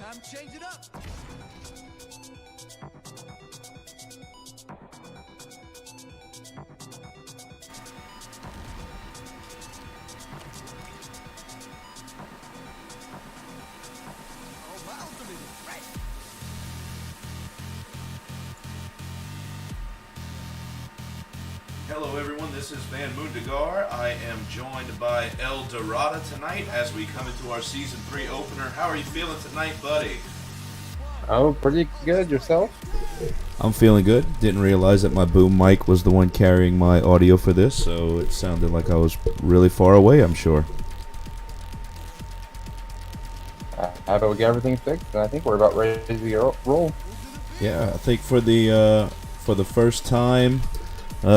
Time to change it up. Oh, my ultimate is ready. Hello everyone, this is Van Mundegar. I am joined by El Dorada tonight as we come into our Season 3 opener. How are you feeling tonight, buddy? Oh, pretty good. Yourself? I'm feeling good. Didn't realize that my boom mic was the one carrying my audio for this, so it sounded like I was really far away, I'm sure. How about we get everything fixed? And I think we're about ready to roll. Yeah, I think for the first time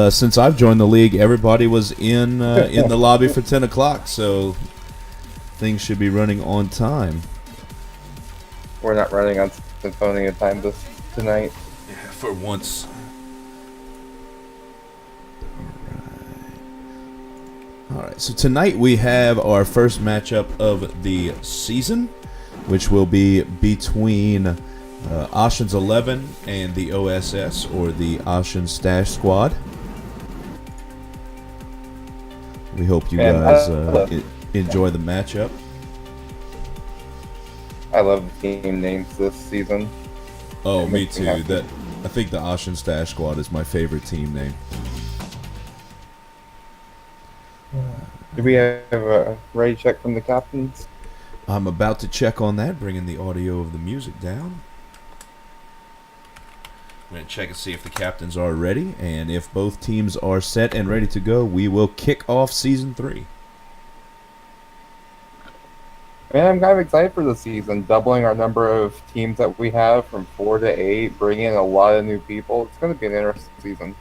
since I've joined the league, everybody was in the lobby for 10 o'clock, so things should be running on time. We're not running on Symphonia time tonight. Yeah, for once. Alright, so tonight we have our first matchup of the season, which will be between Ossian's 11 and the OSS, or the Ossian Stache squad. We hope you guys enjoy the matchup. I love the team names this season. Oh, me too. I think the Ossian Stache squad is my favorite team name. Do we have a ready check from the captains? I'm about to check on that, bringing the audio of the music down. I'm going to check and see if the captains are ready, and if both teams are set and ready to go, we will kick off Season 3. Man, I'm kind of excited for the season. Doubling our number of teams that we have from 4 to 8, bringing in a lot of new people. It's going to be an interesting season.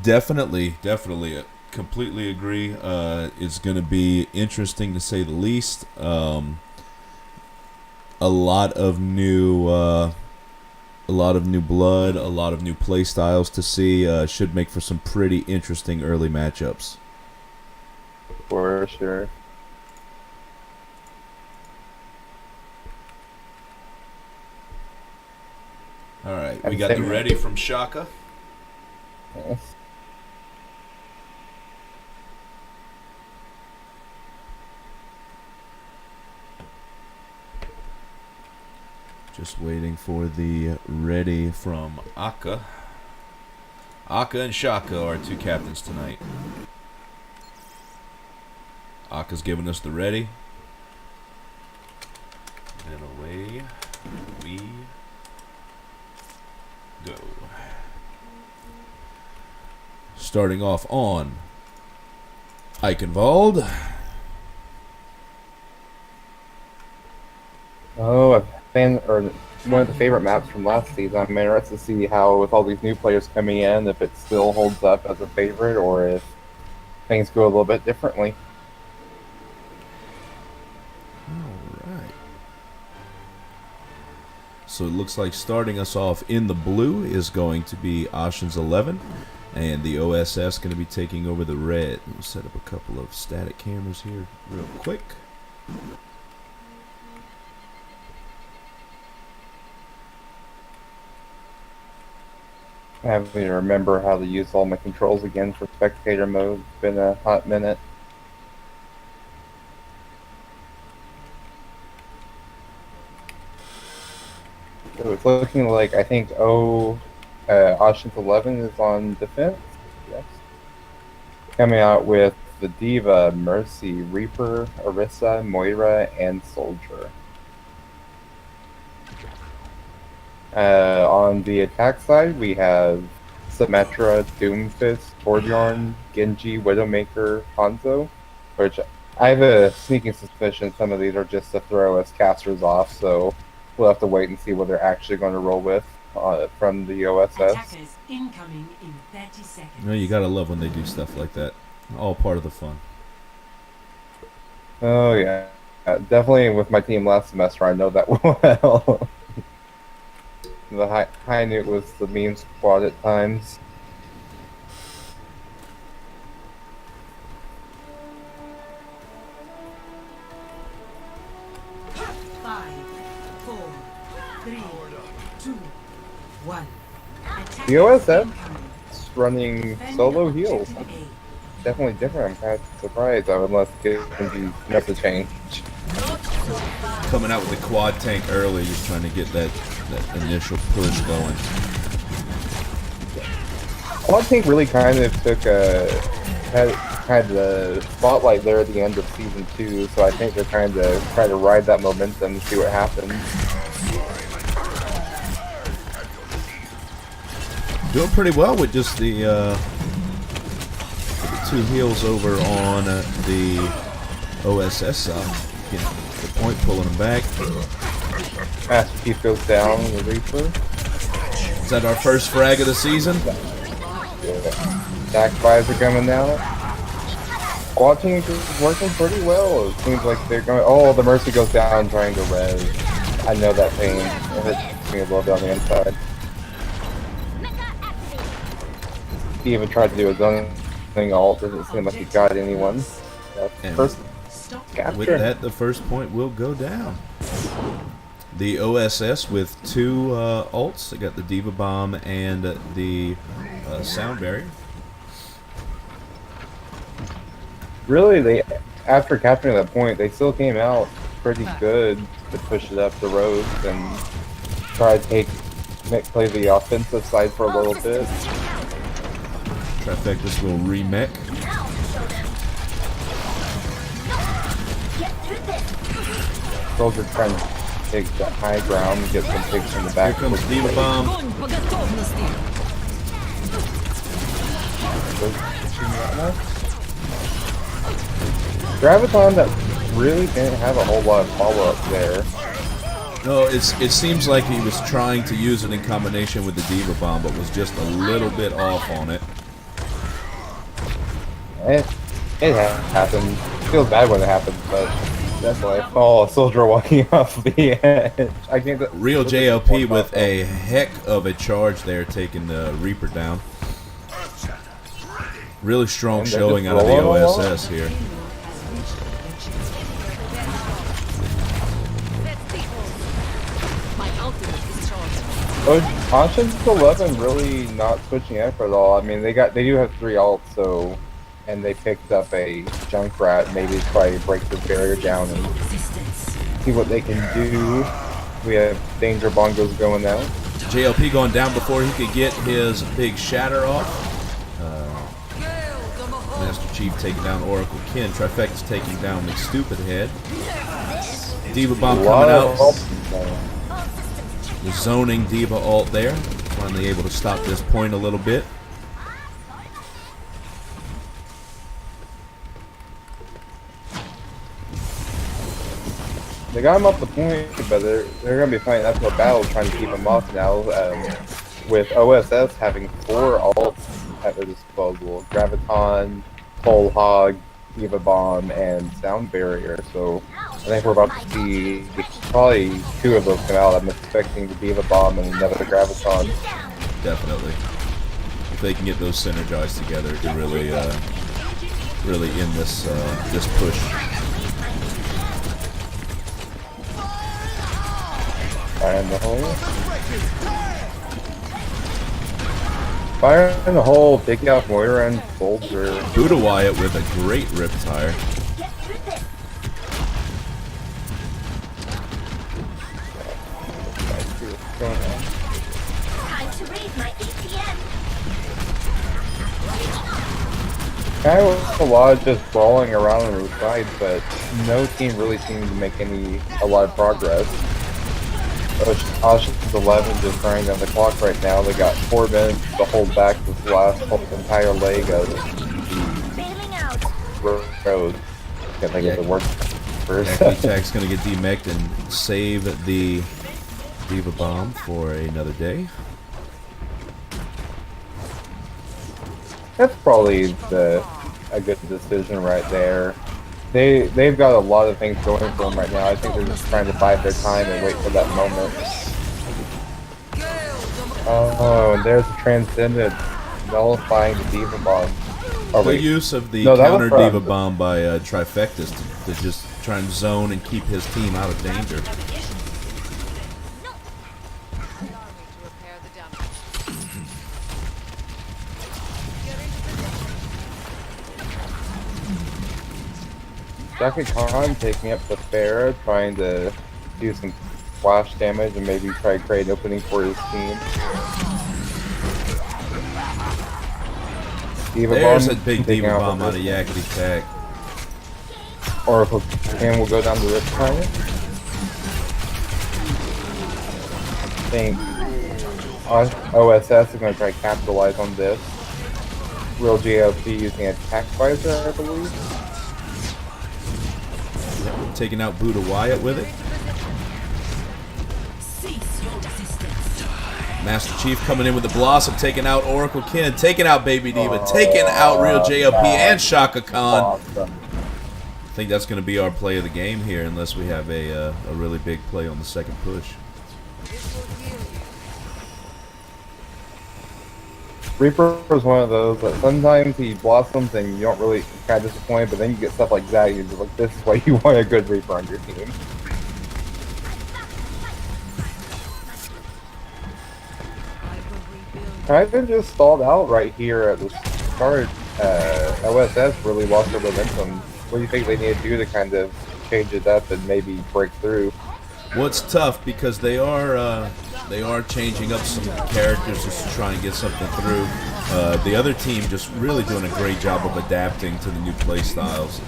Definitely. I completely agree. It's going to be interesting to say the least. A lot of new blood, a lot of new play styles to see. Should make for some pretty interesting early matchups. For sure. All right, we got the ready from Shaka. Yes. Just waiting for the ready from Akka. Akka and Shaka are two captains tonight. Akka's giving us the ready. And away we go. Starting off on Eichenwald. Oh, one of the favorite maps from last season. I'm interested to see how, with all these new players coming in, if it still holds up as a favorite or if things go a little bit differently. Alright. So it looks like starting us off in the blue is going to be Ossian's 11, and the OSS going to be taking over the red. We'll set up a couple of static cameras here real quick. I have to remember how to use all my controls again for spectator mode. It's been a hot minute. So it's looking like, I think Ocean's 11 is on defense. Yes. Coming out with the Diva, Mercy, Reaper, Orisa, Moira, and Soldier. On the attack side, we have Symmetra, Doomfist, Torbjorn, Genji, Widowmaker, Hanzo, which I have a sneaking suspicion some of these are just to throw us casters off, so we'll have to wait and see what they're actually going to roll with from the OSS. Attackers incoming in 30 seconds. You know, you gotta love when they do stuff like that. All part of the fun. Oh yeah, definitely with my team last semester, I know that well. The high newt was the meme squad at times. 5, 3, 2, 1. The OSS Incoming. is running Defend solo heals. objective A. Definitely different. I'm kind of surprised. I would love to get the change. Coming out with the quad tank early, just trying to get that initial push going. Quad Tank really kind of took had the spotlight there at the end of season 2, so I think they're kind of trying to ride that momentum and see what happens. Doing pretty well with just the 2 heals over on the OSS side. Getting the point, pulling them back. Master Chief goes down, the Reaper. Is that our first frag of the season? Stache 5s are coming out. Quad Tank is working pretty well. It seems like they're going. Oh, the Mercy goes down trying to res. I know that pain. It hits me a little bit on the inside. He even tried to do his own thing ult. Doesn't seem like he got anyone. And First Stop. capture. with that, the first point will go down. The OSS with 2 ults. They got the Diva Bomb and the Sound Barrier. Really, after capturing that point, they still came out pretty good to push it up the road and try to play the offensive side for a little bit. Trifecta's little remake. Soldier trying to take that high ground and get some picks from the back. Here comes Diva Bomb. Graviton that really didn't have a whole lot of follow-up there. No, it seems like he was trying to use it in combination with the Diva Bomb, but was just a little bit off on it. It happens. Feels bad when it happens, but that's like, oh, a soldier walking off the edge. I can't. Real JLP with a heck of a charge there, taking the Reaper down. Really strong And they're showing just out of the rolling along. OSS here. Ossian's O11 really not switching effort at all. I mean, they do have 3 ults, so, and they picked up a Junkrat. Maybe try to break the barrier down and see what they can do. We have Danger Bongos going out. JLP going down before he could get his big shatter off. Master Chief taking down Oracle Kin. Trifecta's taking down the Stupid Head. Diva Bomb coming out. The zoning Diva ult there. Finally able to stop this point a little bit. They got him up the point, but they're going to be fighting an uphill battle trying to keep him off now. With OSS having 4 ults at their disposal: Graviton, Pole Hog, Diva Bomb, and Sound Barrier. So I think we're about to see probably 2 of those come out. I'm expecting the Diva Bomb and another Graviton. Definitely. If they can get those synergized together, it could really, really end this this push. Fire in the hole. Fire in the hole, take out Moira and Soldier. Buddha Wyatt with a great Riptire. Time to raise my ATM. Kind of a lot of just brawling around on the side, but no team really seemed to make a lot of progress. Ossian's 11 just running down the clock right now. They got 4 minutes to hold back this last entire leg of Bailing out. the road. Can't think of the word first. Tag's going to get demeched and save the Diva Bomb for another day. That's probably a good decision right there. They've got a lot of things going for them right now. I think they're just trying to bide their time and wait for that moment. Oh, and there's a Transcendent nullifying the Diva Bomb. Oh, The wait. use of the No, that was counter from- Diva Bomb by Trifectas to just try and zone and keep his team out of danger. Jackie Khan taking up the Pharah, trying to do some splash damage and maybe try to create an opening for his team. Diva There's a Bomb big taking Diva out Bomb the out of Yakety Pack. Oracle Can will go down to this time. I think OSS is going to try to capitalize on this. Real JLP using attack visor, I believe. Taking out Buddha Wyatt with it. Cease your resistance. Master Chief coming in with the Blossom, taking out Oracle Kin, taking out Baby Diva, taking out Real JLP and Shaka Khan. Awesome. I think that's going to be our play of the game here, unless we have a really big play on the second push. Reaper is one of those that sometimes he blossoms and you don't really kind of disappointed, but then you get stuff like that. You're just like, this is why you want a good Reaper on your team. Kind of just stalled out right here at the start. OSS really lost their momentum. What do you think they need to do to kind of change it up and maybe break through? Well, it's tough because they are changing up some characters just to try and get something through. The other team just really doing a great job of adapting to the new play styles.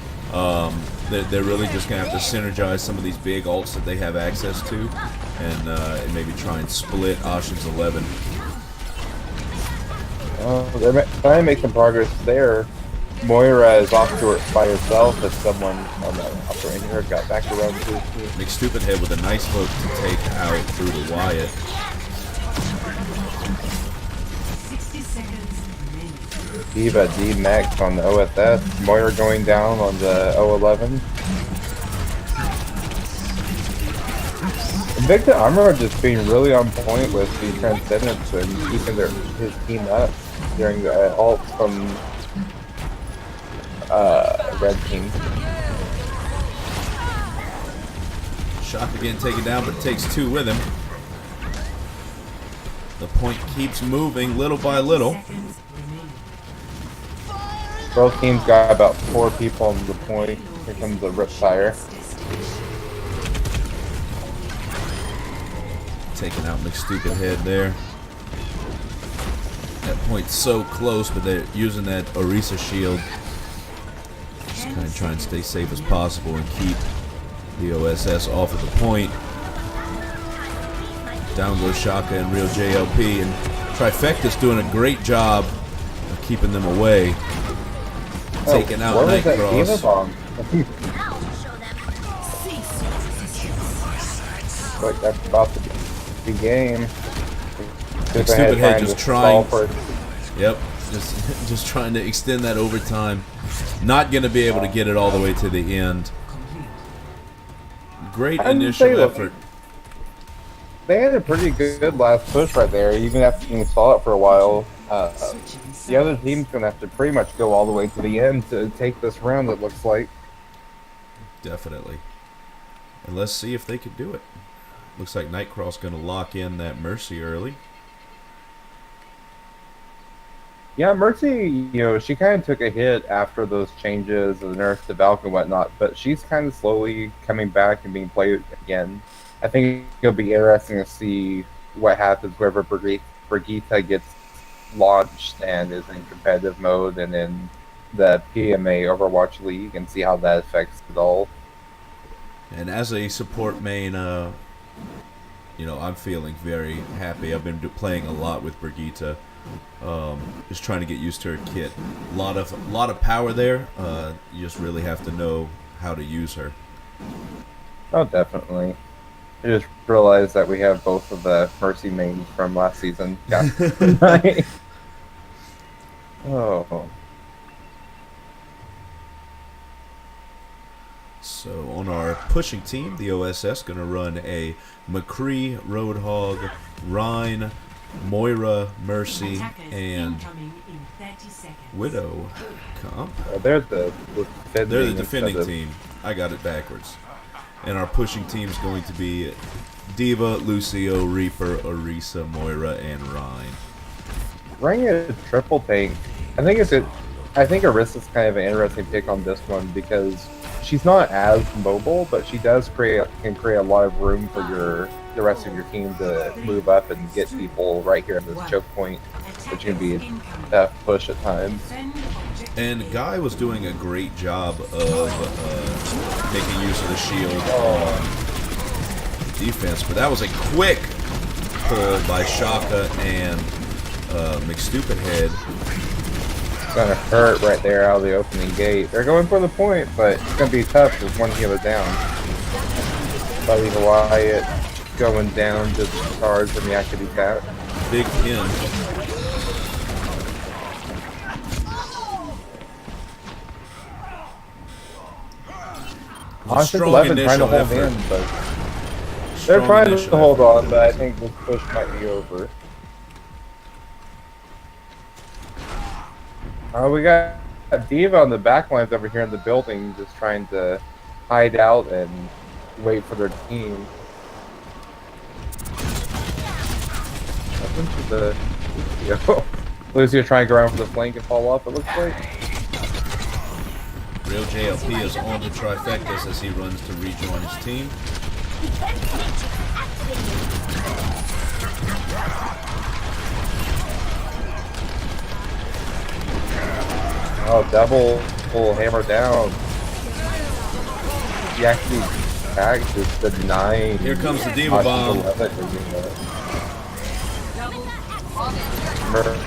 They're really just going to have to synergize some of these big ults that they have access to and maybe try and split Ossian's 11. They're trying to make some progress there. Moira is off to her by herself as someone on the upper end here got back around to his team. Nick Stupid Head with a nice hook to take out through the Wyatt. 60 seconds remaining. Diva D-Max on the OSS. Moira going down on the O11. Victor Armor just being really on point with the Transcendence and keeping his team up during the ults from Red Team. Shaka getting taken down, but takes two with him. The point keeps moving little by little. Seconds remaining. Both teams got about 4 people on the point. Here comes the Riptire. Taking out McStupid Head there. That point's so close, but they're using that Orisa shield. Just kind of trying to stay safe as possible and keep the OSS off of the point. Down goes Shaka and Real JLP, and Trifecta's doing a great job of keeping them away. Taking out what was that Diva Nightcross. Bomb? I'll show them. Cease your resistance. Like that's about to be game. Stupid Head just trying. For Yep, just trying to extend that overtime. Not going to be able to get it all the way to the end. Great initial effort. They had a pretty good last push right there, even after being solid for a while. The other team's going to have to pretty much go all the way to the end to take this round, it looks like. Definitely. And let's see if they can do it. Looks like Nightcross going to lock in that Mercy early. Yeah, Mercy, she kind of took a hit after those changes, the nerfs to Valk and whatnot, but she's kind of slowly coming back and being played again. I think it'll be interesting to see what happens wherever Brigitte gets launched and is in competitive mode and in the PMA Overwatch League and see how that affects it all. And as a support main, I'm feeling very happy. I've been playing a lot with Brigitte. Just trying to get used to her kit. A lot of power there. You just really have to know how to use her. Oh, definitely. I just realized that we have both of the Mercy mains from last season. Yeah. Oh. So on our pushing team, the OSS going to run a McCree, Roadhog, Rhine, Moira, Mercy, Attackers and incoming in 30 seconds. Widow comp. They're the They're the defending team. I got it backwards. And our pushing team is going to be Diva, Lucio, Reaper, Orisa, Moira, and Rhine. Running a triple tank, I think Orisa's kind of an interesting pick on this one because she's not as mobile, but she does can create a lot of room for the rest of your team to move up and get people right here in this choke point, which can be a tough push at times. Defend objective And Guy was doing a great job of making use of the shield on defense, but that was a quick pull by Shaka and McStupidhead. It's gonna hurt right there out of the opening gate. They're going for the point, but it's gonna be tough with one healer down. Buddy Wyatt going down just hard from the active attack. Big pin. Ossian Strong 11 trying to initial hold effort. in, but they're Strong trying initial to hold effort. on, but I think this push might be over. We got a Diva on the back lines over here in the building, just trying to hide out and wait for their team. Up into the Lucio trying to go around for the flank and fall off, it looks like. Real JLP is on the trifectas as he runs to rejoin his team. Oh, double full hammer down. He actually tagged just denying. Here comes the Diva Bomb.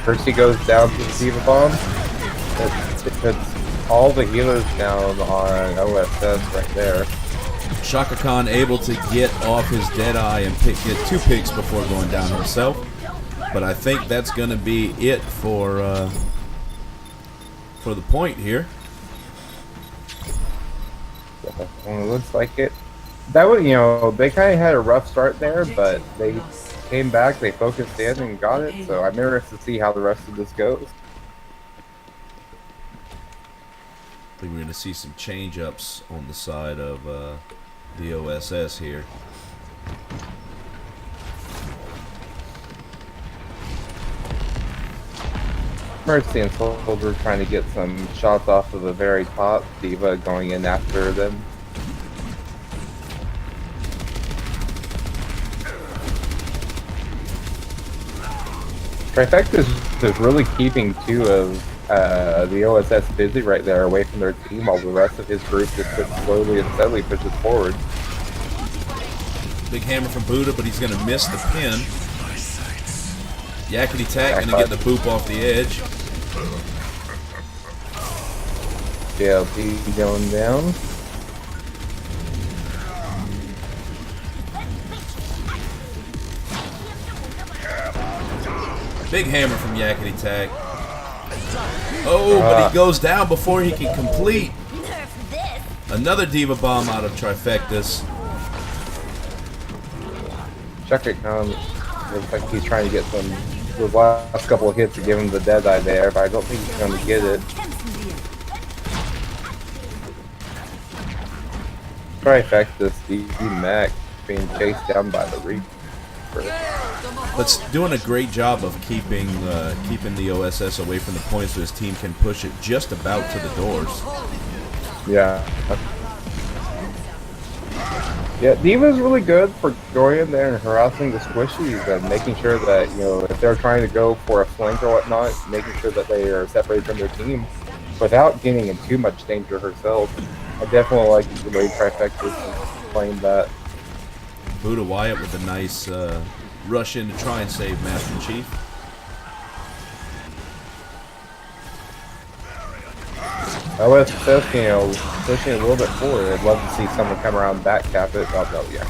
Mercy goes down to the Diva Bomb. It puts all the healers down on OSS right there. Shaka Khan able to get off his Deadeye and get 2 picks before going down himself. But I think that's going to be it for the point here. Well, it looks like it. That was, they kind of had a rough start there, but they came back, they focused in and got it. So I'm interested to see how the rest of this goes. I think we're going to see some change-ups on the side of the OSS here. Mercy and Soldier trying to get some shots off of the very top. Diva going in after them. Trifecta is really keeping 2 of the OSS busy right there away from their team, while the rest of his group just slowly and steadily pushes forward. Big hammer from Buddha, but he's going to miss the pin. Yakety Tack going to get the boop off the edge. JLP going down. Big hammer from Yakety Tack. Oh, but he goes down before he can complete. Another Diva Bomb out of Trifectas. Check it, looks like he's trying to get those last couple of hits to give him the Deadeye there, but I don't think he's going to get it. Trifecta, Steve Mac being chased down by the Reaper. But doing a great job of keeping the OSS away from the point so his team can push it just about to the doors. Yeah. Yeah, Diva's really good for going in there and harassing the squishies and making sure that, if they're trying to go for a flank or whatnot, making sure that they are separated from their team without getting in too much danger herself. I definitely like the way Trifecta is playing that. Buddha Wyatt with a nice rush in to try and save Master Chief. OSS, pushing a little bit forward. I'd love to see someone come around back tap it. Oh, yeah.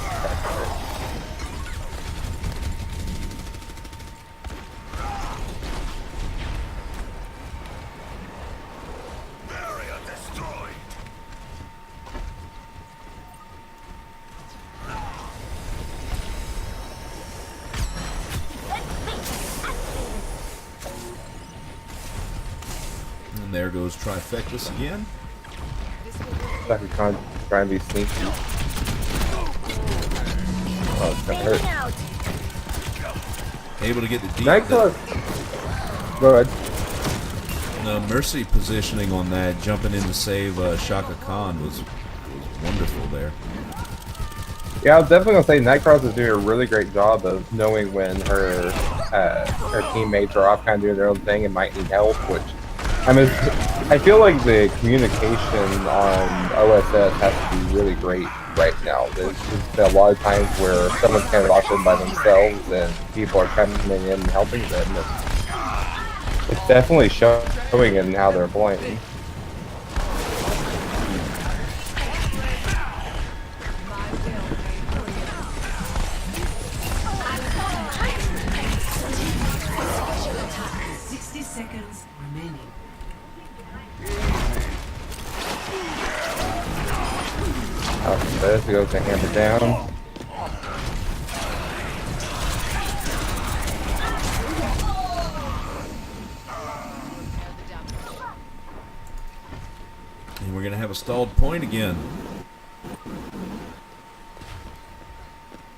And there goes Trifectas again. Stache trying to be sneaky. Oh, it's gonna hurt. Able to get the deep. Nightclub. Go ahead. The Mercy positioning on that, jumping in to save Shaka Khan was wonderful there. Yeah, I was definitely gonna say Nightcross is doing a really great job of knowing when her teammates are off kind of doing their own thing and might need help. Which, I mean, I feel like the communication on OSS has to be really great right now. There's been a lot of times where someone's kind of locked in by themselves and people are coming in and helping them. It's definitely showing in how they're playing. Seconds remaining. OSS goes to hammer down. And we're going to have a stalled point again.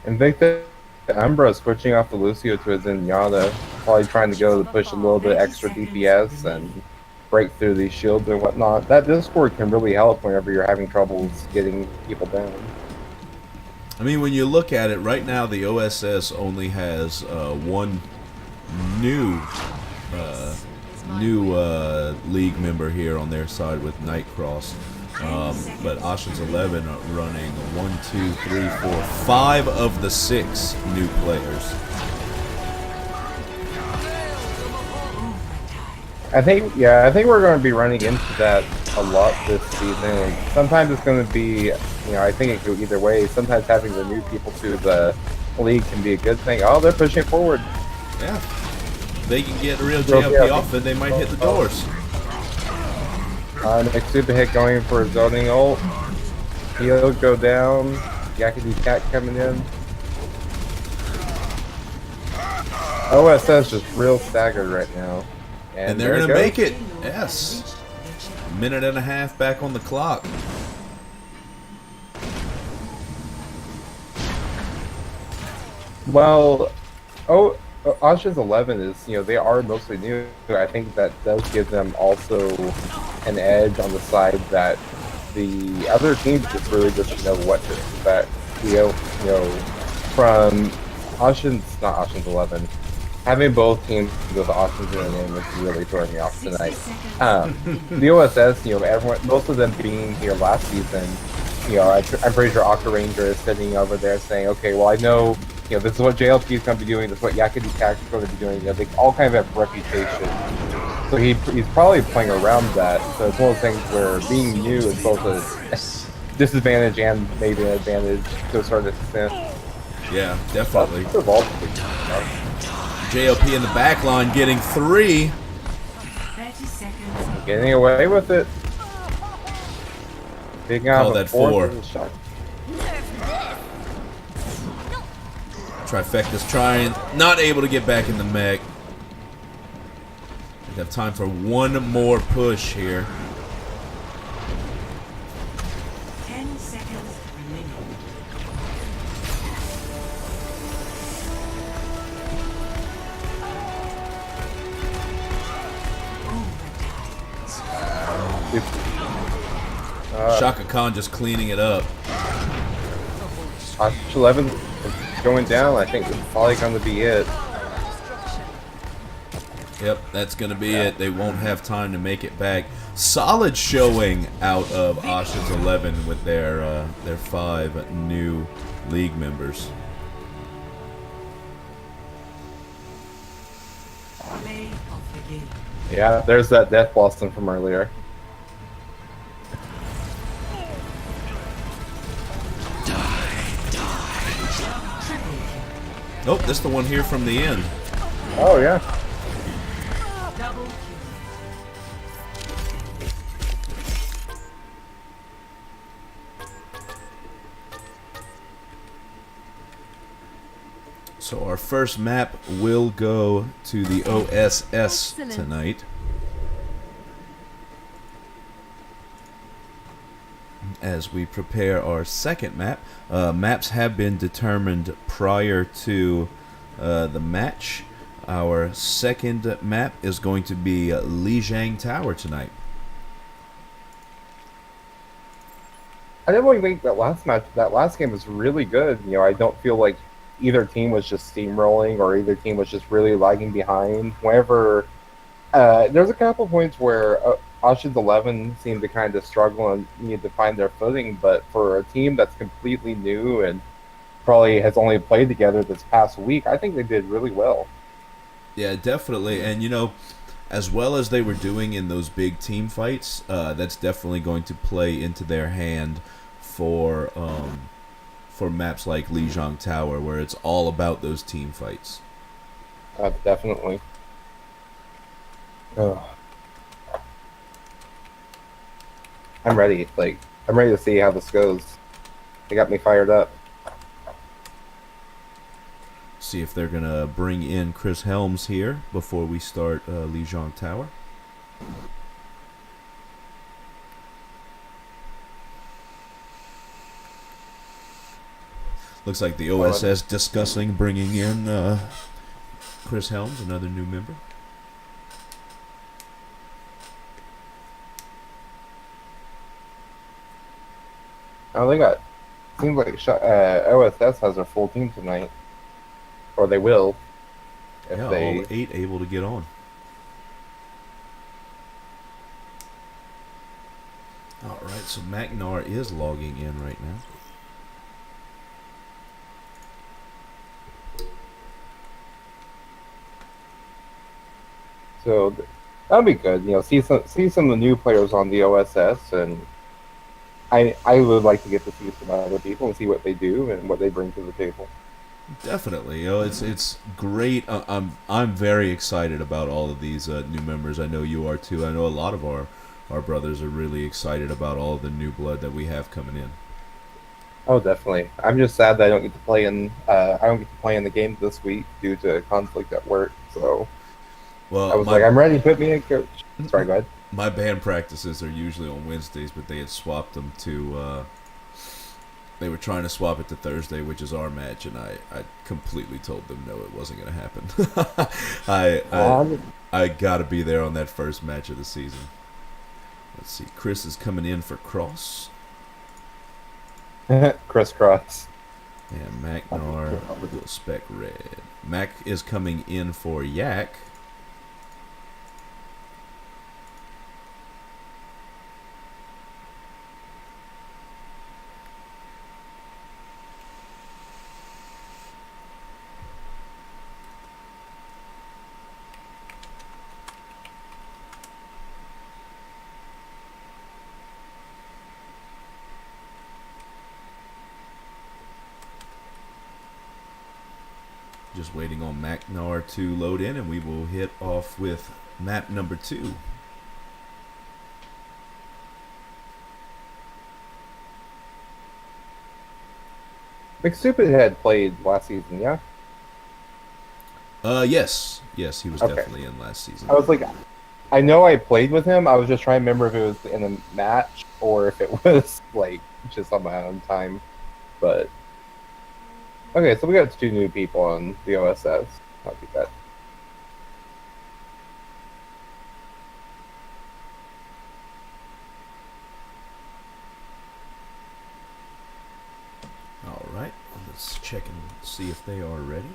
And think that Umbra switching off the Lucio to a Zenyatta, probably trying to go to push a little bit extra DPS and break through these shields and whatnot. That Discord can really help whenever you're having troubles getting people down. I mean, when you look at it, right now the OSS only has one new league member here on their side with Nightcross. But Ossian's 11 are running 1, 2, 3, 4, 5 of the 6 new players. I think we're going to be running into that a lot this season. Sometimes it's going to be, I think it could go either way. Sometimes having the new people to the league can be a good thing. Oh, they're pushing forward. Yeah. They can get real JLP off and they might hit the doors. Next super hit going for a zoning ult. He'll go down. Yakety Cat coming in. OSS just real staggered right now. And they're going to make it. Yes. A minute and a half back on the clock. Well, Ossian's 11 is, they are mostly new. I think that does give them also an edge on the side that the other teams just really doesn't know what to expect. From not Ossian's 11. Having both teams with Ossian's in the name is really throwing me off tonight. The OSS, most of them being here last season, I'm pretty sure Aqua Ranger is sitting over there saying, okay, well, I know, this is what JLP is going to be doing, this is what Yakety Cat is going to be doing. They all kind of have reputation. So he's probably playing around that. So it's one of those things where being new is both a disadvantage and maybe an advantage to a certain extent. Yeah, definitely. But JLP in the back line getting 3. 30 seconds. getting away with it. Picking out Call that 4. Shot. Trifecta's trying, not able to get back in the mech. We have time for one more push here. 10 seconds remaining. Shaka Khan just cleaning it up. 11 is going down. I think it's probably going to be it. Yep, that's going to be it. They won't have time to make it back. Solid showing out of Ossian's 11 with their 5 new league members. Play of the game. Yeah, there's that Death Blossom from earlier. Nope, this is the one here from the end. Oh, yeah. Double kill. So our first map will go to the OSS tonight. As we prepare our second map, maps have been determined prior to the match. Our second map is going to be Lijiang Tower tonight. I definitely think that last game was really good. I don't feel like either team was just steamrolling or either team was just really lagging behind. Whenever there's a couple points where Ossian's 11 seemed to kind of struggle and need to find their footing, but for a team that's completely new and probably has only played together this past week, I think they did really well. Yeah, definitely. And, as well as they were doing in those big team fights, that's definitely going to play into their hand for maps like Lijiang Tower, where it's all about those team fights. Definitely. Oh. I'm ready. I'm ready to see how this goes. They got me fired up. See if they're going to bring in Chris Helms here before we start Lijiang Tower. Looks like the OSS discussing bringing in Chris Helms, another new member. Oh, they got. Seems like OSS has their full team tonight, or they will. If Yeah, they all 8 able to get on. All right, so Magnar is logging in right now. So that'd be good. See some of the new players on the OSS, and I would like to get to see some other people and see what they do and what they bring to the table. Definitely, it's great. I'm very excited about all of these new members. I know you are too. I know a lot of our brothers are really excited about all of the new blood that we have coming in. Oh, definitely. I'm just sad that I don't get to play in. I don't get to play in the game this week due to conflict at work. So Well, I was like, I'm ready. Put me in, coach. Sorry, go ahead. My band practices are usually on Wednesdays, but they had swapped them to. They were trying to swap it to Thursday, which is our match, and I completely told them no, it wasn't going to happen. I got to be there on that first match of the season. Let's see. Chris is coming in for Cross. Crisscross. And Magnar will spec red. Mac is coming in for Yak. Just waiting on Magnar to load in, and we will hit off with map number 2. McStupid had played last season, yeah? Yes, he was Okay. definitely in last season. I was like, I know I played with him. I was just trying to remember if it was in a match or if it was just on my own time. But okay, so we got 2 new people on the OSS. Not too bad. All right, let's check and see if they are ready.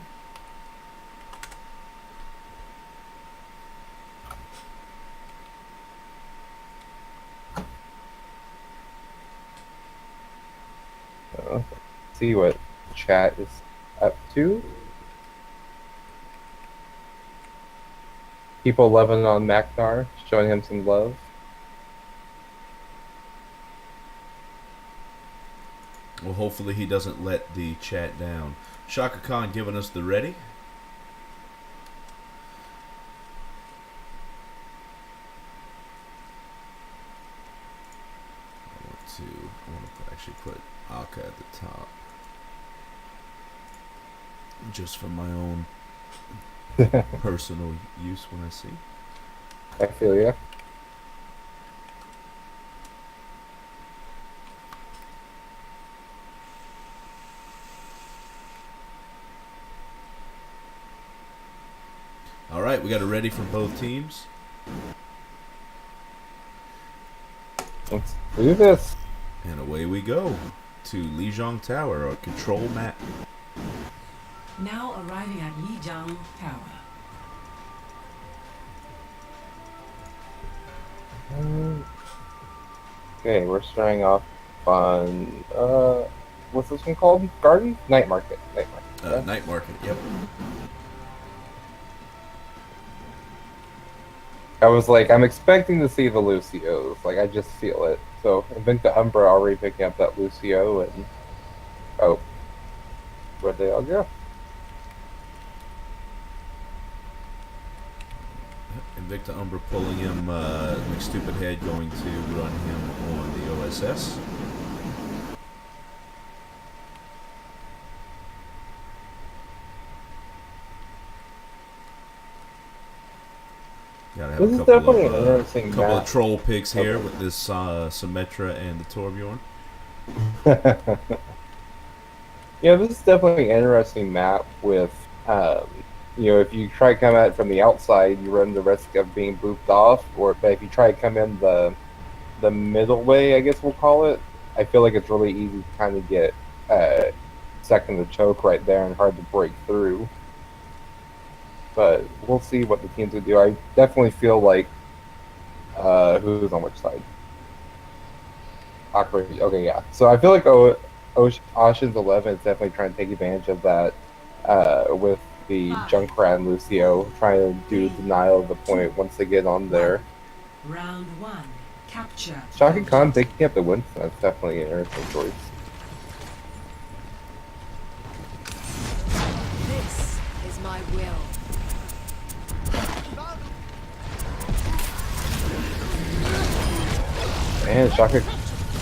See what chat is up to. People loving on Magnar, showing him some love. Well, hopefully he doesn't let the chat down. Shaka Khan giving us the ready. I want to actually put Aka at the top. Just for my own personal use when I see. I feel ya. All right, we got it ready for both teams. Let's do this. And away we go to Lijiang Tower, our control map. Now arriving at Lijiang Tower. Okay, we're starting off on what's this one called? Garden? Night Market. Night Market. Yeah. Night Market, yep. I was like, I'm expecting to see the Lucios. Like, I just feel it. So, I think the Umbra already picking up that Lucio, and oh, where'd they all go? Invicta Umbra pulling him like stupid head, going to run him on the OSS. Gotta have This a is couple definitely of, an interesting couple map. of troll picks here with this Symmetra and the Torbjorn. Yeah, this is definitely an interesting map with, if you try to come at it from the outside, you run the risk of being booped off, but if you try to come in the middle way, I guess we'll call it, I feel like it's really easy to kind of get stuck in the choke right there and hard to break through. But we'll see what the teams will do. I definitely feel like who's on which side? Awkward. Okay, yeah. So I feel like Ocean's 11 is definitely trying to take advantage of that with the Junkrat and Lucio trying to do denial of the point once they get on there. Round 1. Capture. Shaka Khan picking up the win. That's definitely an interesting choice. This is my will. And Shaka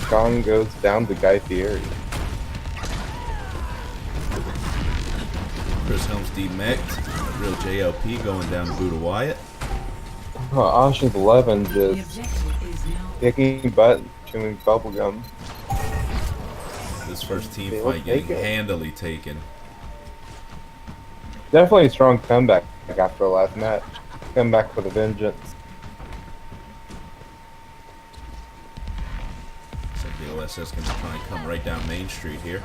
Khan goes down to Guy Fieri. Chris Helms demeched. Real JLP going down to Buddha Wyatt. Ocean's 11 The just objective is now kicking butt, chewing bubblegum. This first team They will fight getting take it. handily taken. Definitely a strong comeback after the last match. Come back with a vengeance. Looks like the OSS going to try and come right down Main Street here.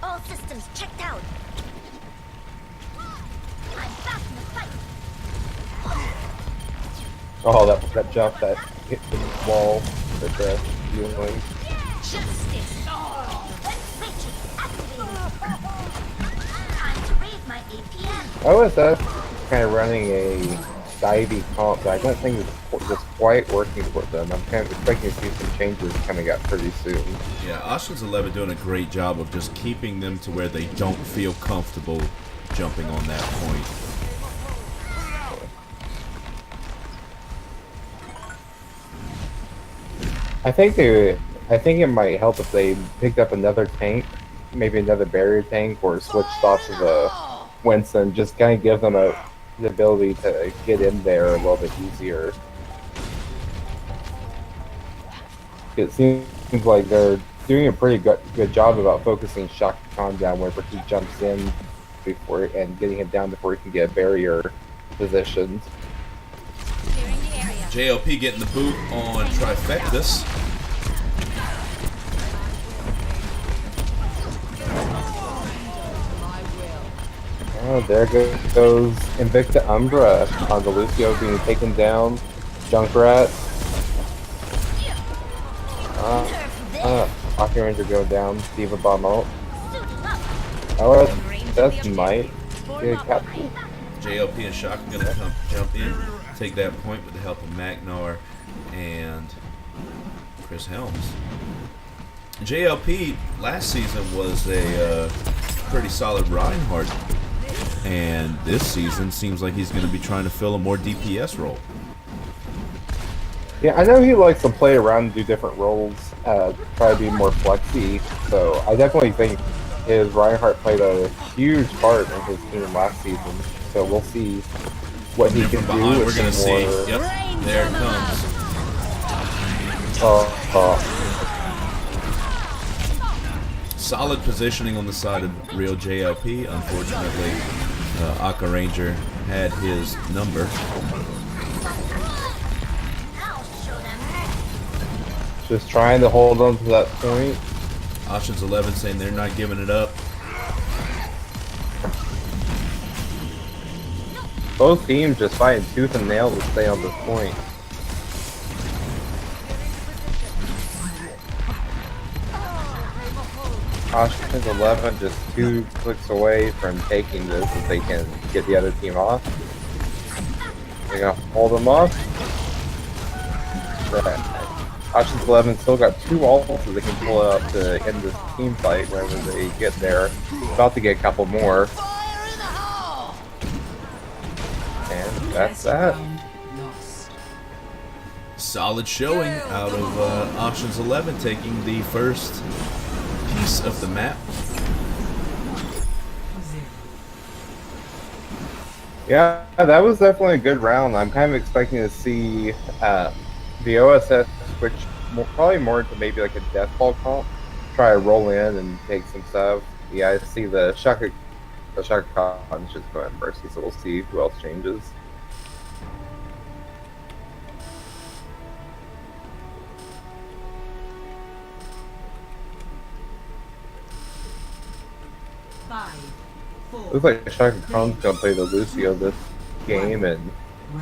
All systems checked out. I'm back in the fight. Oh, that jump that hit the wall with the healing. Justice. Matrix activated. Time to raise my APM. OSS kind of running a divey comp, but I don't think it's quite working for them. I'm kind of expecting to see some changes coming up pretty soon. Yeah, Ocean's 11 doing a great job of just keeping them to where they don't feel comfortable jumping on that point. I think it might help if they picked up another tank, maybe another barrier tank, or switched off of a Winston. Just kind of give them the ability to get in there a little bit easier. It seems like they're doing a pretty good job about focusing Shaka Khan down whenever he jumps in and getting him down before he can get a barrier positioned. Clearing the area. JLP getting the boot on Trifectus. Oh, there goes Invicta Umbra on the Lucio being taken down. Junkrat. Ossian Ranger go down. Diva Bomb ult. Oh, that's might get captured. JLP and Shaka going to come jump in, take that point with the help of Magnar and Chris Helms. JLP last season was a pretty solid Reinhardt, and this season seems like he's going to be trying to fill a more DPS role. Yeah, I know he likes to play around and do different roles, try to be more flexy, so I definitely think his Reinhardt played a huge part in his team last season, so we'll see what he can do. Behind, with we're going to some see. more- Yep, there it comes. Solid positioning on the side of real JLP. Unfortunately, Aka Ranger had his number. Just trying to hold on to that point. Ossian's 11 saying they're not giving it up. Both teams just fighting tooth and nail to stay on this point. Ossian's 11 just 2 clicks away from taking this if they can get the other team off. They're gonna hold them off. Ossian's 11 still got 2 ults that they can pull out to end this team fight whenever they get there. About to get a couple more. Fire in the hole! And that's that. Round lost. Solid showing out of Ossian's 11, taking the first piece of the map. 0. Yeah, that was definitely a good round. I'm kind of expecting to see the OSS switch probably more to maybe like a death ball comp. Try to roll in and take some stuff. Yeah, I see the Shaka Khan's just going first, so we'll see who else changes. Five, 4. Looks like Shaka Khan's gonna play the Lucio this game, and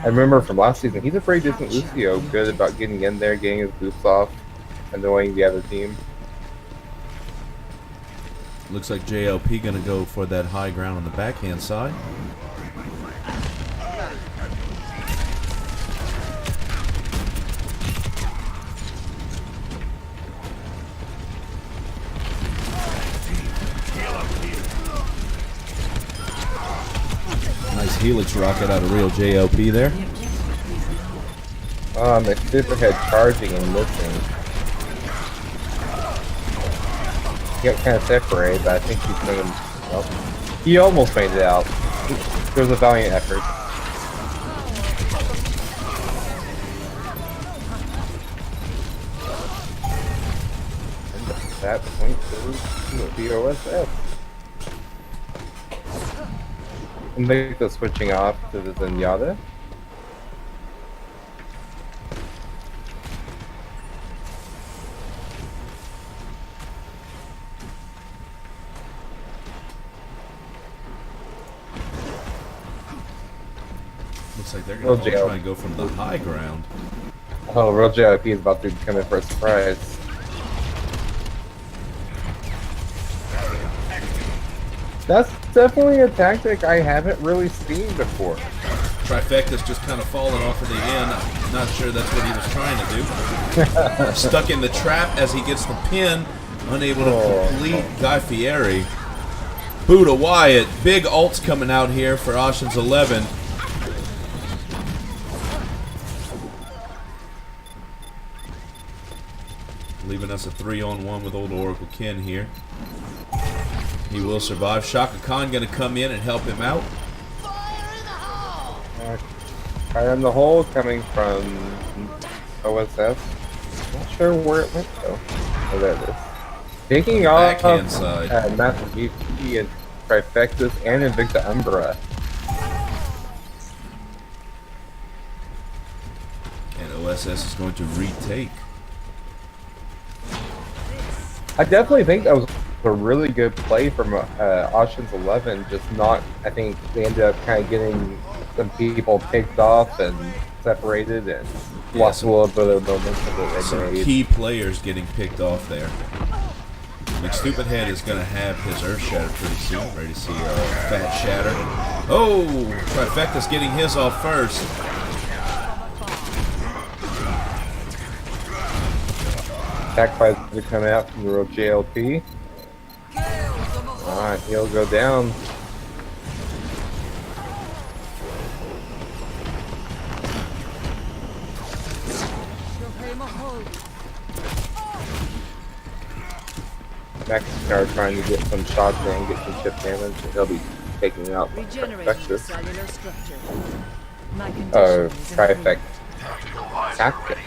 I remember from last season, he's a pretty decent Lucio, good about getting in there, getting his boots off, annoying the other team. Looks like JLP gonna go for that high ground on the backhand side. Nice helix rocket out of real JLP there. My superhead charging and missing. He got kind of separated, but I think he's made. Well, he almost made it out. It was a valiant effort. And that point goes to the OSS. And make the switching off to the Zenyatta. Looks like they're Real gonna JLP. try and go from the high ground. Oh, real JLP is about to come in for a surprise. That's definitely a tactic I haven't really seen before. Trifecta's just kind of falling off in the end. I'm not sure that's what he was trying to do. Stuck in the trap as he gets the pin, unable to complete Guy Fieri. Buddha Wyatt, big ults coming out here for Ossian's 11. Leaving us a 3-on-1 with old Oracle Ken here. He will survive. Shaka Khan going to come in and help him out. Fire in the hole! Fire in the hole coming from OSS. Not sure where it went though. Oh, there it is. Taking off Backhand side. Master GP and Trifectas and Invicta Umbra. And OSS is going to retake. I definitely think that was a really good play from Ossian's 11. Just not, I think they ended up kind of getting some people picked off and separated and lost a little bit of momentum that they Some made. key players getting picked off there. McStupidhead is going to have his Earth Shatter pretty soon. Ready to see Fat Shatter. Oh! Trifecta's getting his off first. Attack fighters are coming out from the real JLP. Alright, he'll go down. Maxicar trying to get some shots in, get some chip damage, and he'll be taking out Trifecta. cellular structure. My Oh, condition is Trifecta. Tactic.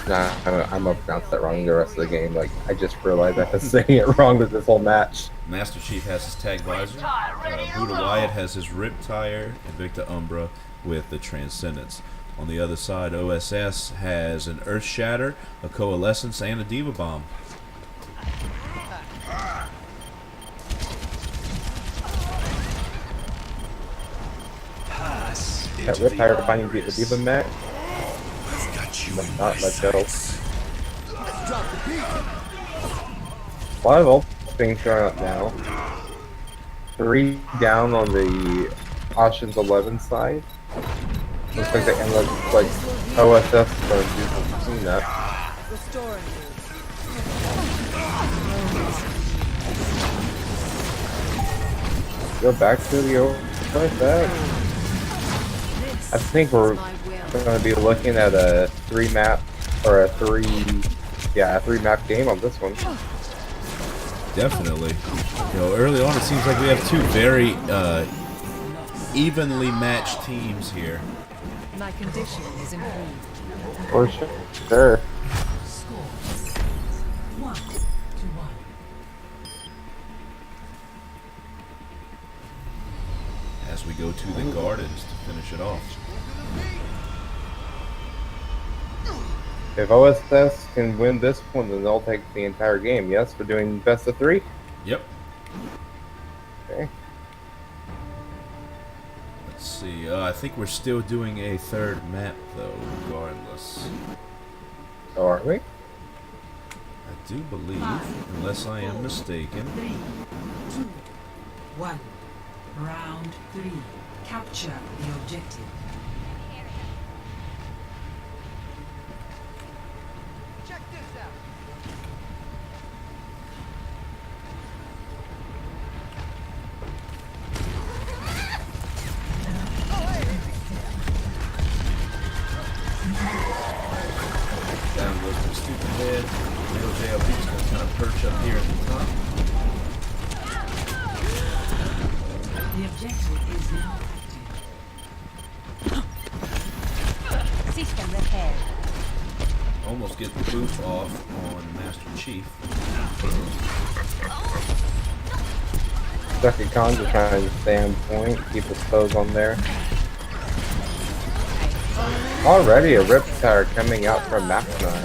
Nah, I'm gonna pronounce that wrong the rest of the game. Like, I just realized I was saying it wrong with this whole match. Master Chief has his tag visor. Buddha Wyatt has his Riptire. Invicta Umbra with the Transcendence. On the other side, OSS has an Earth Shatter, a Coalescence, and a Diva Bomb. Got retired to finding the Diva Mac. But not let go. A lot of old things showing up now. 3 down on the Ossian's 11 side. Looks like they end up like OSS is going to do some cleanup. Restoring Go back to the OSS. I think we're going to be looking at a 3-map or a 3-map game on this one. Definitely. You know, early on it seems like we have 2 very evenly matched teams here. My condition is improved. For sure. Score 1-1. As we go to the Gardens to finish it off. If OSS can win this one, then they'll take the entire game. Yes, we're doing best of 3? Yep. Okay. Let's see. I think we're still doing a 3rd map, though, regardless. So are we? I do believe, unless I am mistaken. 3, 2, 1. Round 3. Capture the objective. Check this out. Down goes the stupid head. Little JLP's going to kind of perch up here at the top. The objective is now active. System repaired. Almost get the boot off on Master Chief. Second Khan's just trying to stay on point, keep his toes on there. Already a Riptire coming out from Maxnar.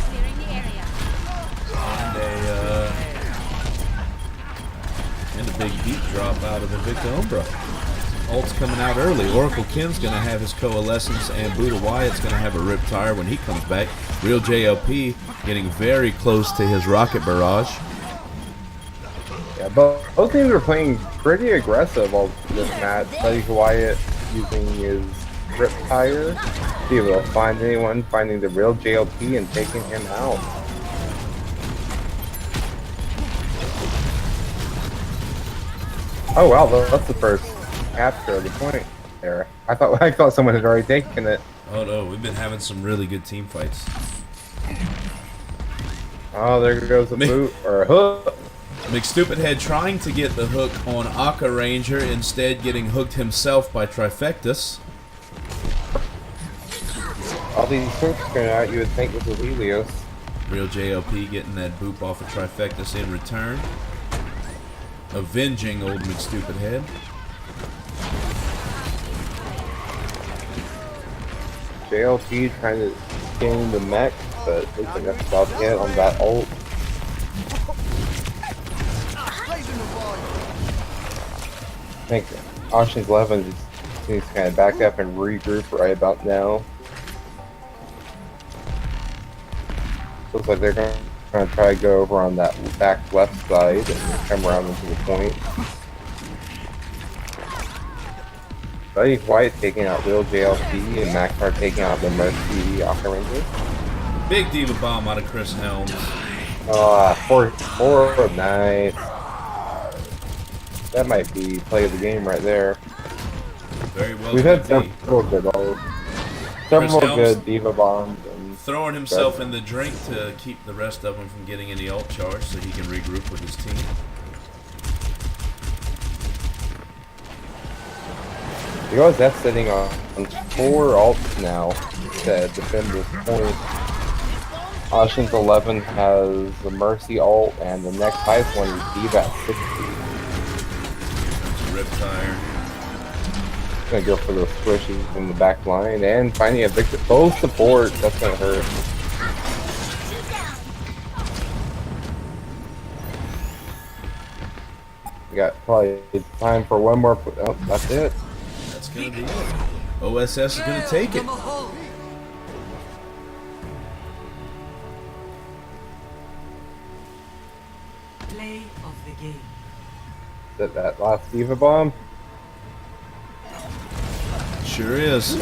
Clearing the area. And a big deep drop out of the Victor Umbra. Ult's coming out early. Oracle Ken's going to have his Coalescence, and Buddha Wyatt's going to have a Riptire when he comes back. Real JLP getting very close to his Rocket Barrage. Yeah, both teams are playing pretty aggressive all this match. Buddy Wyatt using his Riptire. See if they'll find anyone, finding the real JLP and taking him out. Oh wow, that's the first capture of the point there. I thought someone had already taken it. Oh no, we've been having some really good team fights. Oh, there goes a boot or a hook. McStupidhead trying to get the hook on Akka Ranger, instead getting hooked himself by Trifectus. All these hooks going out, you would think was a Helios. Real JLP getting that boop off of Trifectus in return. Avenging old McStupidhead. JLP trying to gain the mech, but looks like that's about it on that ult. I think Ossian's 11 just needs to kind of back up and regroup right about now. Looks like they're going to try to go over on that back left side and come around into the point. Buddy White taking out Real JLP and Maxar taking out the Mercy Aqua Ranger. Big Diva Bomb out of Chris Helms. Four, nice. That might be play of the game right there. Very well. We've had could be. several Helms good Diva Bombs. And throwing himself in the drink to keep the rest of them from getting any ult charge so he can regroup with his team. the OSS sitting on 4 ults now to defend this point. Ossian's 11 has the Mercy ult, and the next highest one is Diva at 60. Riptire. Gonna go for those squishes in the back line and finding a victor. Both support. That's gonna hurt. We got probably time for one more. Oh, that's it. That's gonna be it. OSS is gonna take it. Play of the game. That last Diva bomb. Sure is.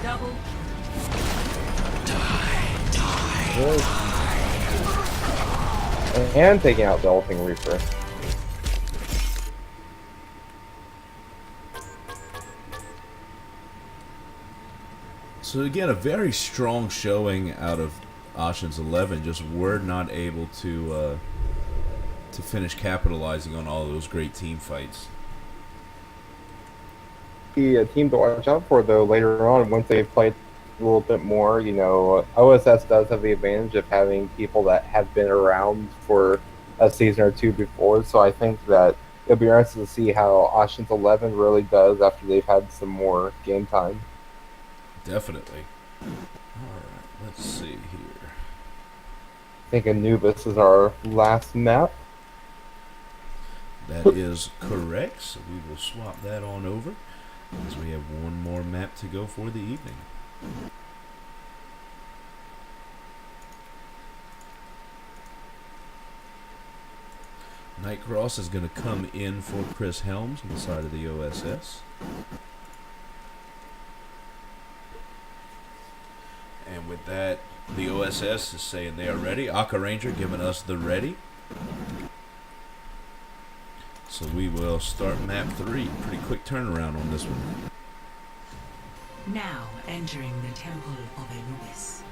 Double And taking out the ulting Reaper. So again, a very strong showing out of Ossian's 11. Just were not able to finish capitalizing on all those great team fights. The team to watch out for though later on once they've played a little bit more. You know, OSS does have the advantage of having people that have been around for a season or two before. So I think that it'll be interesting to see how Ossian's 11 really does after they've had some more game time. Definitely. Alright, let's see here. I think Anubis is our last map. That is correct, so we will swap that on over as we have one more map to go for the evening. Nightcross is going to come in for Chris Helms on the side of the OSS. And with that, the OSS is saying they are ready. Aka Ranger giving us the ready. So we will start map 3. Pretty quick turnaround on this one. now entering the Temple of Anubis.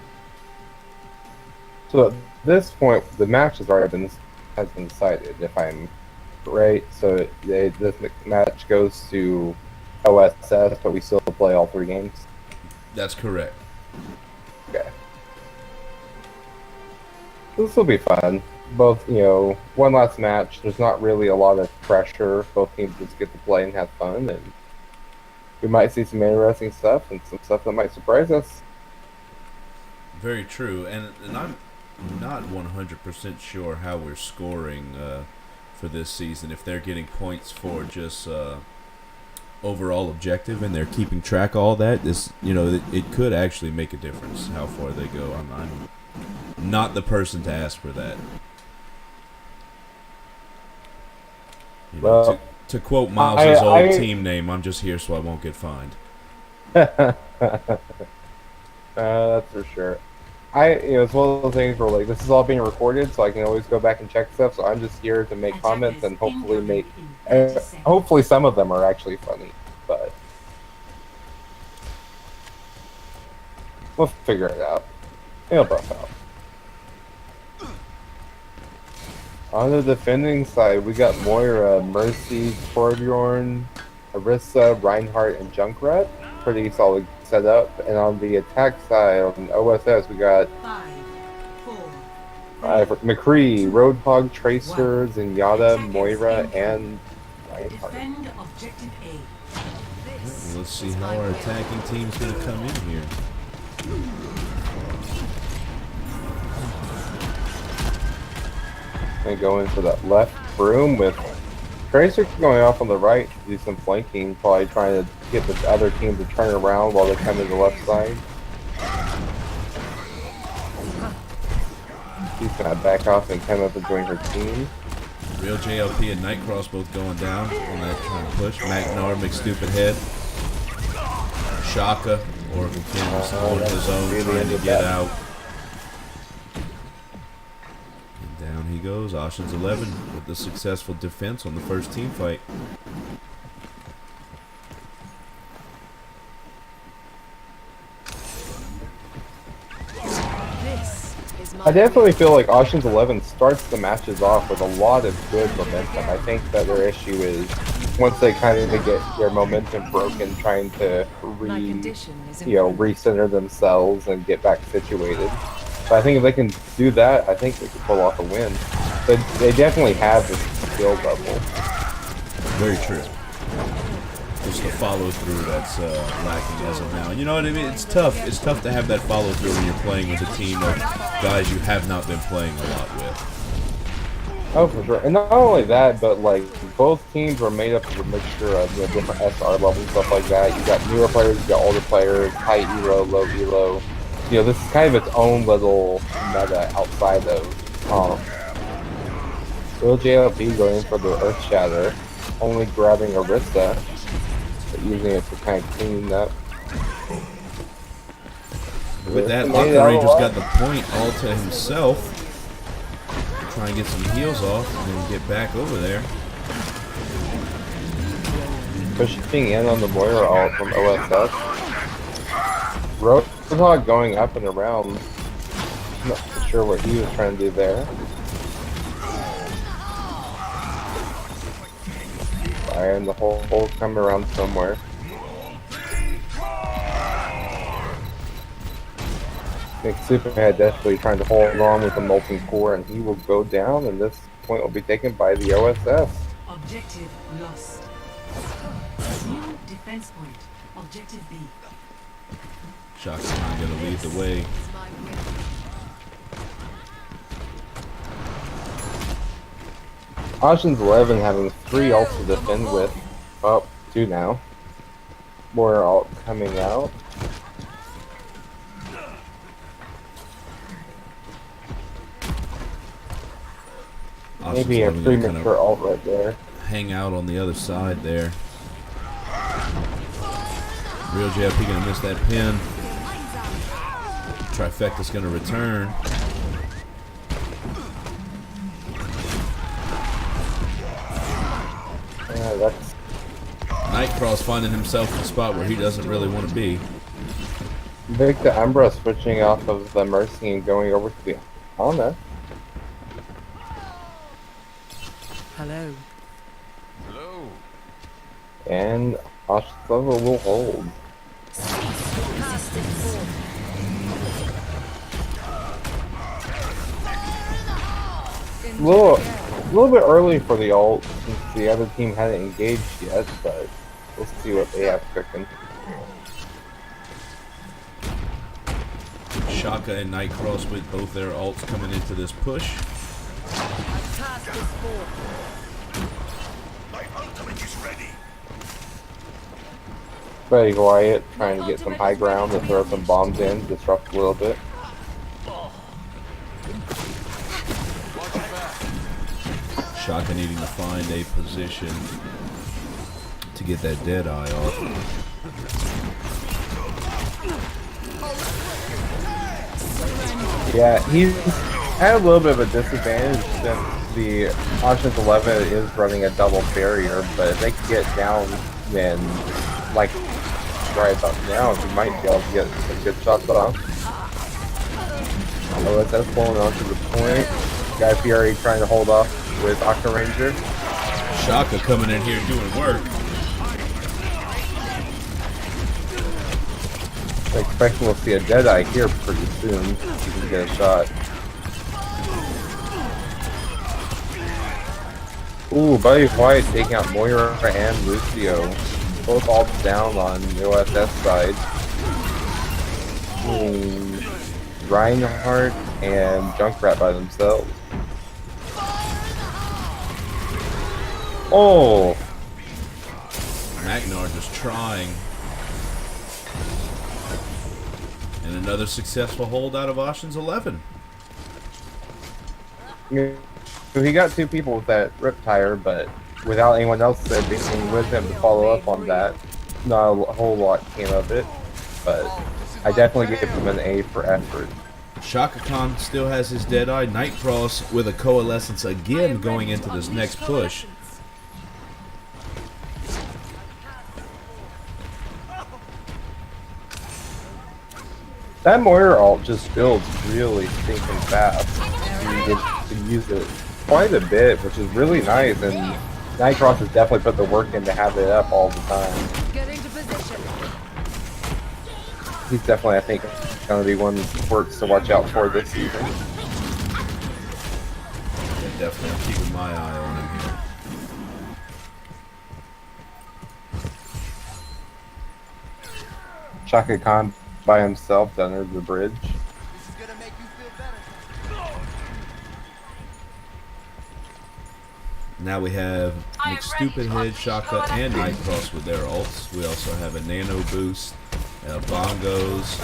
So at this point, the match has already been decided, if I'm right. So this match goes to OSS, but we still play all 3 games. That's correct. Okay. This will be fun. Both, you know, one last match. There's not really a lot of pressure. Both teams just get to play and have fun, and we might see some interesting stuff and some stuff that might surprise us. Very true, and I'm not 100% sure how we're scoring for this season. If they're getting points for just overall objective and they're keeping track of all that, this, you know, it could actually make a difference how far they go. I'm not the person to ask for that. You know, Well, to quote Miles' old team name, I'm just here so I won't get fined. That's for sure. It's one of those things where, like, this is all being recorded, so I can always go back and check stuff. So I'm just here to make comments and hopefully hopefully some of them are actually funny. But we'll figure it out. It'll buff out. On the defending side, we got Moira, Mercy, Torbjorn, Arissa, Reinhardt, and Junkrat. Pretty solid setup. And on the attack side, on OSS, we got 5, 4, McCree, Roadhog, Tracer, Zenyatta, Moira, and Reinhardt. defend objective A. Let's see how our attacking team's going to come in here. Gonna go in for that left room with Tracer going off on the right to do some flanking, probably trying to get the other team to turn around while they come to the left side. She's gonna back off and come up and join her team. Real JLP and Nightcross both going down on that trying to push. Magnar, McStupid Head. Shaka, Oracle King was on his own really trying to ended get that. out. And down he goes. Ossian's 11 with the successful defense on the first team fight. This is my I definitely feel like Ocean's 11 starts the matches off with a lot of good momentum. I think that their issue is once they kind of get their momentum broken, trying to my condition is recenter themselves and get back situated. But I think if they can do that, I think they can pull off a win. But they definitely have the skill level. Very true. Just the follow through that's lacking as of now. And you know what I mean? It's tough. It's tough to have that follow through when you're playing with a team of guys you have not been playing a lot with. Oh, for sure. And not only that, but like both teams are made up of a mixture of different SR levels, stuff like that. You got newer players, you got older players, high elo, low elo. This is kind of its own little meta outside of Will JLP going for the Earth Shatter, only grabbing Arista, but using it to kind of clean up. With that, Ranger's got the point all to himself. Try and get some heals off and then get back over there. Pushing in on the Moira ult from OSS. Roadhog going up and around. Not sure what he was trying to do there. Fire and the whole come around somewhere. I think Superhead desperately trying to hold on with the molten core, and he will go down, and this point will be taken by the OSS. Objective lost. New defense point. Objective B. Shock's not going to lead the way. Ossian's 11 having 3 ults to defend with. Oh, 2 now. More ult coming out. Maybe a premature ult right there. Hang out on the other side there. Real JLP gonna miss that pin. Trifecta's gonna return. Yeah, that's Nightcraw's finding himself in a spot where he doesn't really want to be. Victor Umbra switching off of the Mercy and going over to the Ana. Hello. And Ossian's level will hold. A little bit early for the ult since the other team hadn't engaged yet, but we'll see what they have cooking. Shaka and Nightcross with both their ults coming into this push. Very quiet, trying to get some high ground to throw some bombs in, disrupt a little bit. Shaka needing to find a position to get that dead eye off. Yeah, he's had a little bit of a disadvantage since the Ossian's 11 is running a double barrier, but if they can get down, then like right about now, he might be able to get some good shots off. OSS pulling onto the point. Guy Fieri trying to hold off with Octo Ranger. Shaka coming in here doing work. I expect we'll see a Deadeye here pretty soon. You can get a shot. Ooh, Buddy White taking out Moira and Lucio. Both all down on the OSS side. Reinhardt and Junkrat by themselves. Oh! Magnar just trying. And another successful hold out of Ossian's 11. So he got 2 people with that Riptire, but without anyone else being with him to follow up on that, not a whole lot came of it. But I definitely give him an A for effort. Shaka Khan still has his Deadeye. Nightcross with a Coalescence again going into this next push. That Moira ult just builds really stinking fast. You get to use it quite a bit, which is really nice, and Nightcross has definitely put the work in to have it up all the time. Getting to position. He's definitely, I think, going to be one of the supports to watch out for this season. Yeah, definitely. I'm keeping my eye on him here. Shaka Khan by himself down under the bridge. This is gonna make you feel better. Now we have McStupidhead, Shaka, and Nightcross with their ults. We also have a Nano Boost, Bongos,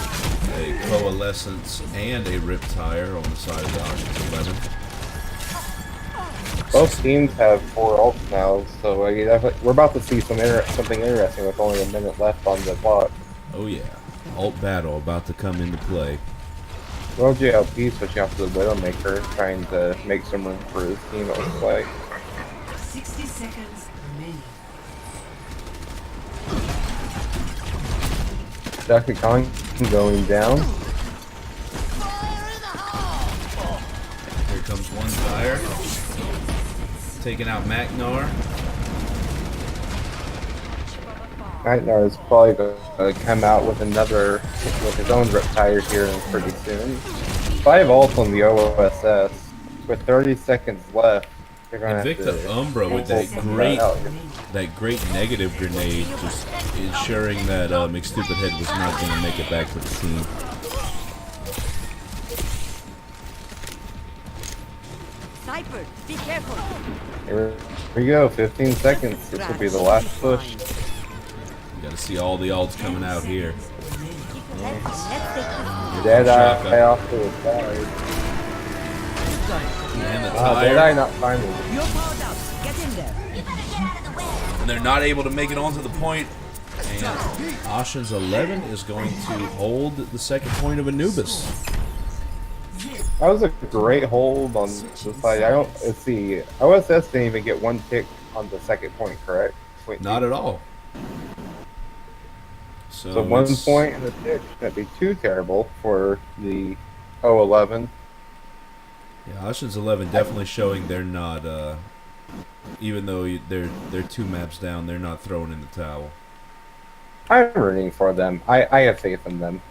a Coalescence, and a Riptire on the side of the Ossian 11. Both teams have 4 ults now, so we're about to see something interesting with only a minute left on the clock. Oh yeah, ult battle about to come into play. Well, JLP switching off to the Widowmaker, trying to make some room for his team, it looks like. 60 seconds remaining. Shaka Khan going down. Here comes one fire. Taking out Magnar. Nightmare is probably going to come out with his own Riptire here pretty soon. 5 ults on the OSS. With 30 seconds left, they're going to have Invicta to... Umbra with that great negative grenade, just ensuring that McStupidhead was not going to make it back to the team. Sniper, be careful. Here we go, 15 seconds. This will be the last push. You got to see all the ults coming out here. Deadeye Shaka. off to the side. And the Deadeye tire. not finding it. You're powered up. Get in there. And they're not able to make it onto the point. And Ossian's 11 is going to hold the second point of Anubis. That was a great hold on the side. Let's see. OSS didn't even get 1 tick on the second point, correct? Not at all. So, 1 it's- point and a tick. That'd be too terrible for the O11. Yeah, Ossian's 11 definitely showing they're not, even though they're 2 maps down, they're not throwing in the towel. I'm rooting for them. I have faith in them.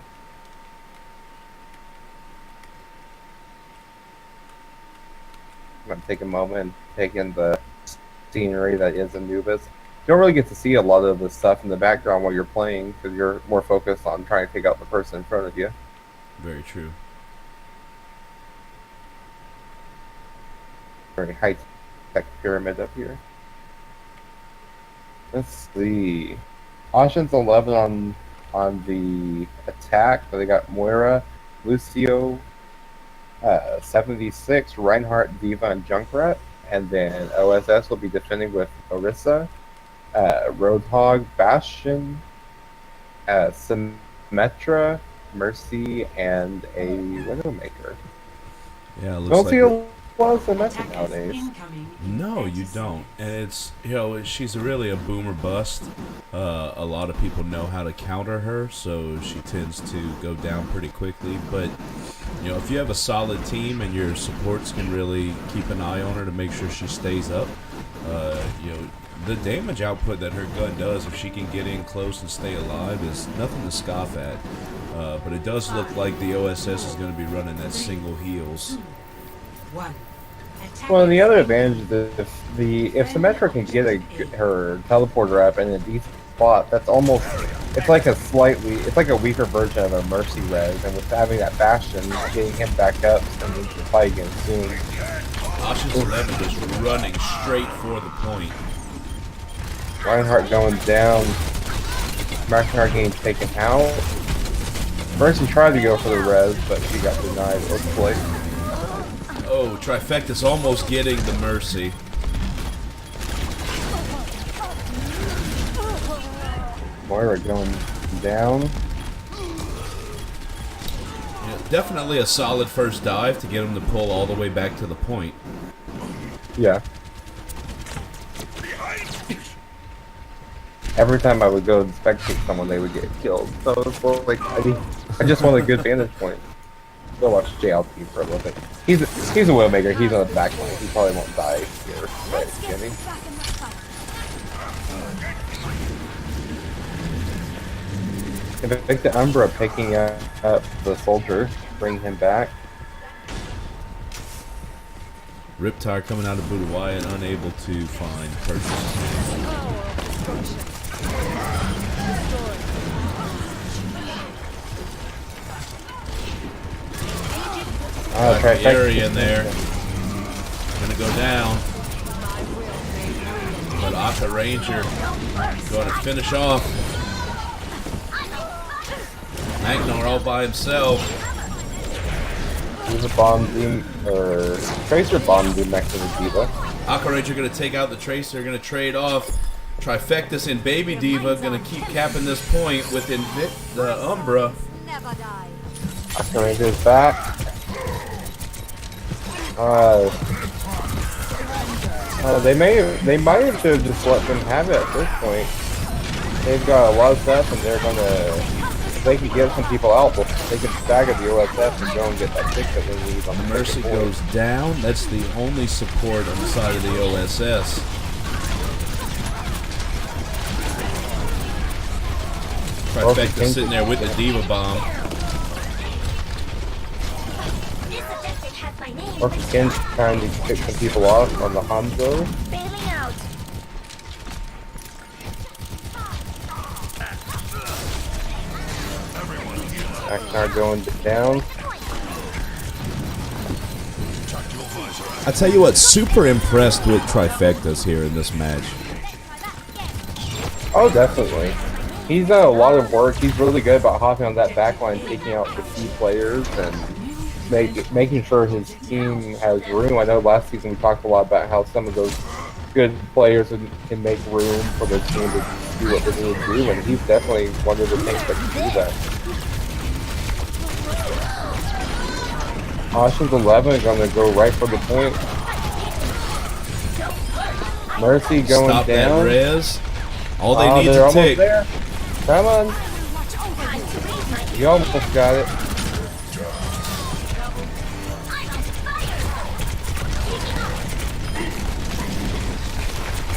I'm gonna take a moment and take in the scenery that is Anubis. You don't really get to see a lot of the stuff in the background while you're playing because you're more focused on trying to take out the person in front of you. Very true. Very high tech pyramid up here. Let's see. Ossian's 11 on the attack, but they got Moira, Lucio, 76, Reinhardt, Diva, and Junkrat. And then OSS will be defending with Orisa, Roadhog, Bastion, Symmetra, Mercy, and a Widowmaker. Yeah, it looks Don't like see it- a lot of Symmetra Attackers nowadays. incoming in No, 30 you don't. seconds. And it's, she's really a boomer bust. A lot of people know how to counter her, so she tends to go down pretty quickly. But, if you have a solid team and your supports can really keep an eye on her to make sure she stays up, the damage output that her gun does, if she can get in close and stay alive, is nothing to scoff at. But it does look like the OSS is going to be running that single heals. 1. Well, the other advantage is if Symmetra can get her teleporter up in a decent spot, it's like a weaker version of a Mercy res, and with having that Bastion, getting him back up and we can fight again soon. Ossian's 11 just running straight for the point. Reinhardt going down, Reinhardt getting taken out. Mercy tried to go for the res, but she got denied, it looks like. Oh, Trifecta's almost getting the Mercy. Moira going down. Yeah, definitely a solid first dive to get him to pull all the way back to the point. Yeah. Every time I would go and spectate someone, they would get killed. So it's like I just want a good vantage point. Go watch JLP for a little bit. He's a Widowmaker. He's on the back line. He probably won't die here right at the beginning. Invicta Umbra picking up the soldier, bring him back. Riptire coming out of Budawaya and unable to find purchase. Got try the area in there. Gonna go down. But Aka Ranger going to finish off. Magnar all by himself. He's a bomb doom, or Tracer bomb doom next to the Diva. Aka Ranger going to take out the Tracer. Going to trade off. Trifectus and Baby Diva going to keep capping this point with the Umbra. Never die. Aka Ranger is back. They might have should have just let them have it at this point. They've got a lot of stuff, and they're gonna. If they can get some people out, they can stagger the OSS and go and get that pick that they need on the Mercy second point. goes down. That's the only support on the side of the OSS. Trifecta sitting there with the Diva Bomb. Ossian trying to pick some people off on the Hanzo. Bailing out. Magnar going down. I tell you what, super impressed with Trifectas here in this match. Oh, definitely. He's done a lot of work. He's really good about hopping on that back line, taking out the key players, and making sure his team has room. I know last season we talked a lot about how some of those good players can make room for their team to do what they need to do, and he's definitely one of the things that can do that. Ossian's 11 going to go right for the point. Mercy going Stop down. that res. All they need they're to take. there. Come on. You almost got it.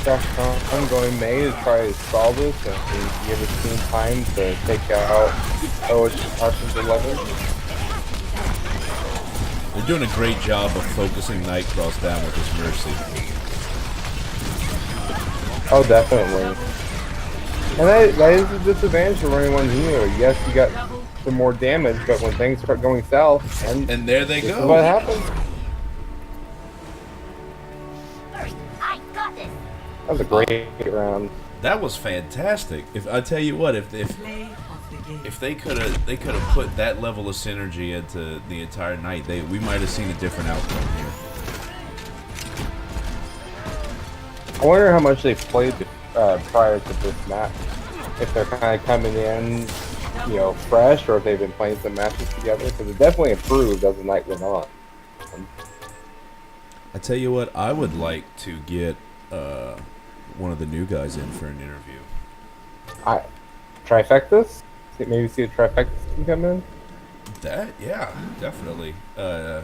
I'm going May to try to solve this and give his team time to take out Ossian's 11. They're doing a great job of focusing Nightcross down with this Mercy. Oh, definitely. And that is a disadvantage for running one hero. Yes, you got some more damage, but when things start going south, and there they this go. is what happens. That was a great round. That was fantastic. If I tell you what, if they could have put that level of synergy into the entire night, we might have seen a different outcome here. I wonder how much they've played prior to this match. If they're kind of coming in, fresh, or if they've been playing some matches together. Because it definitely improved as the night went on. I tell you what, I would like to get one of the new guys in for an interview. Trifectas? Maybe see a Trifectas can come in? Yeah, definitely. Either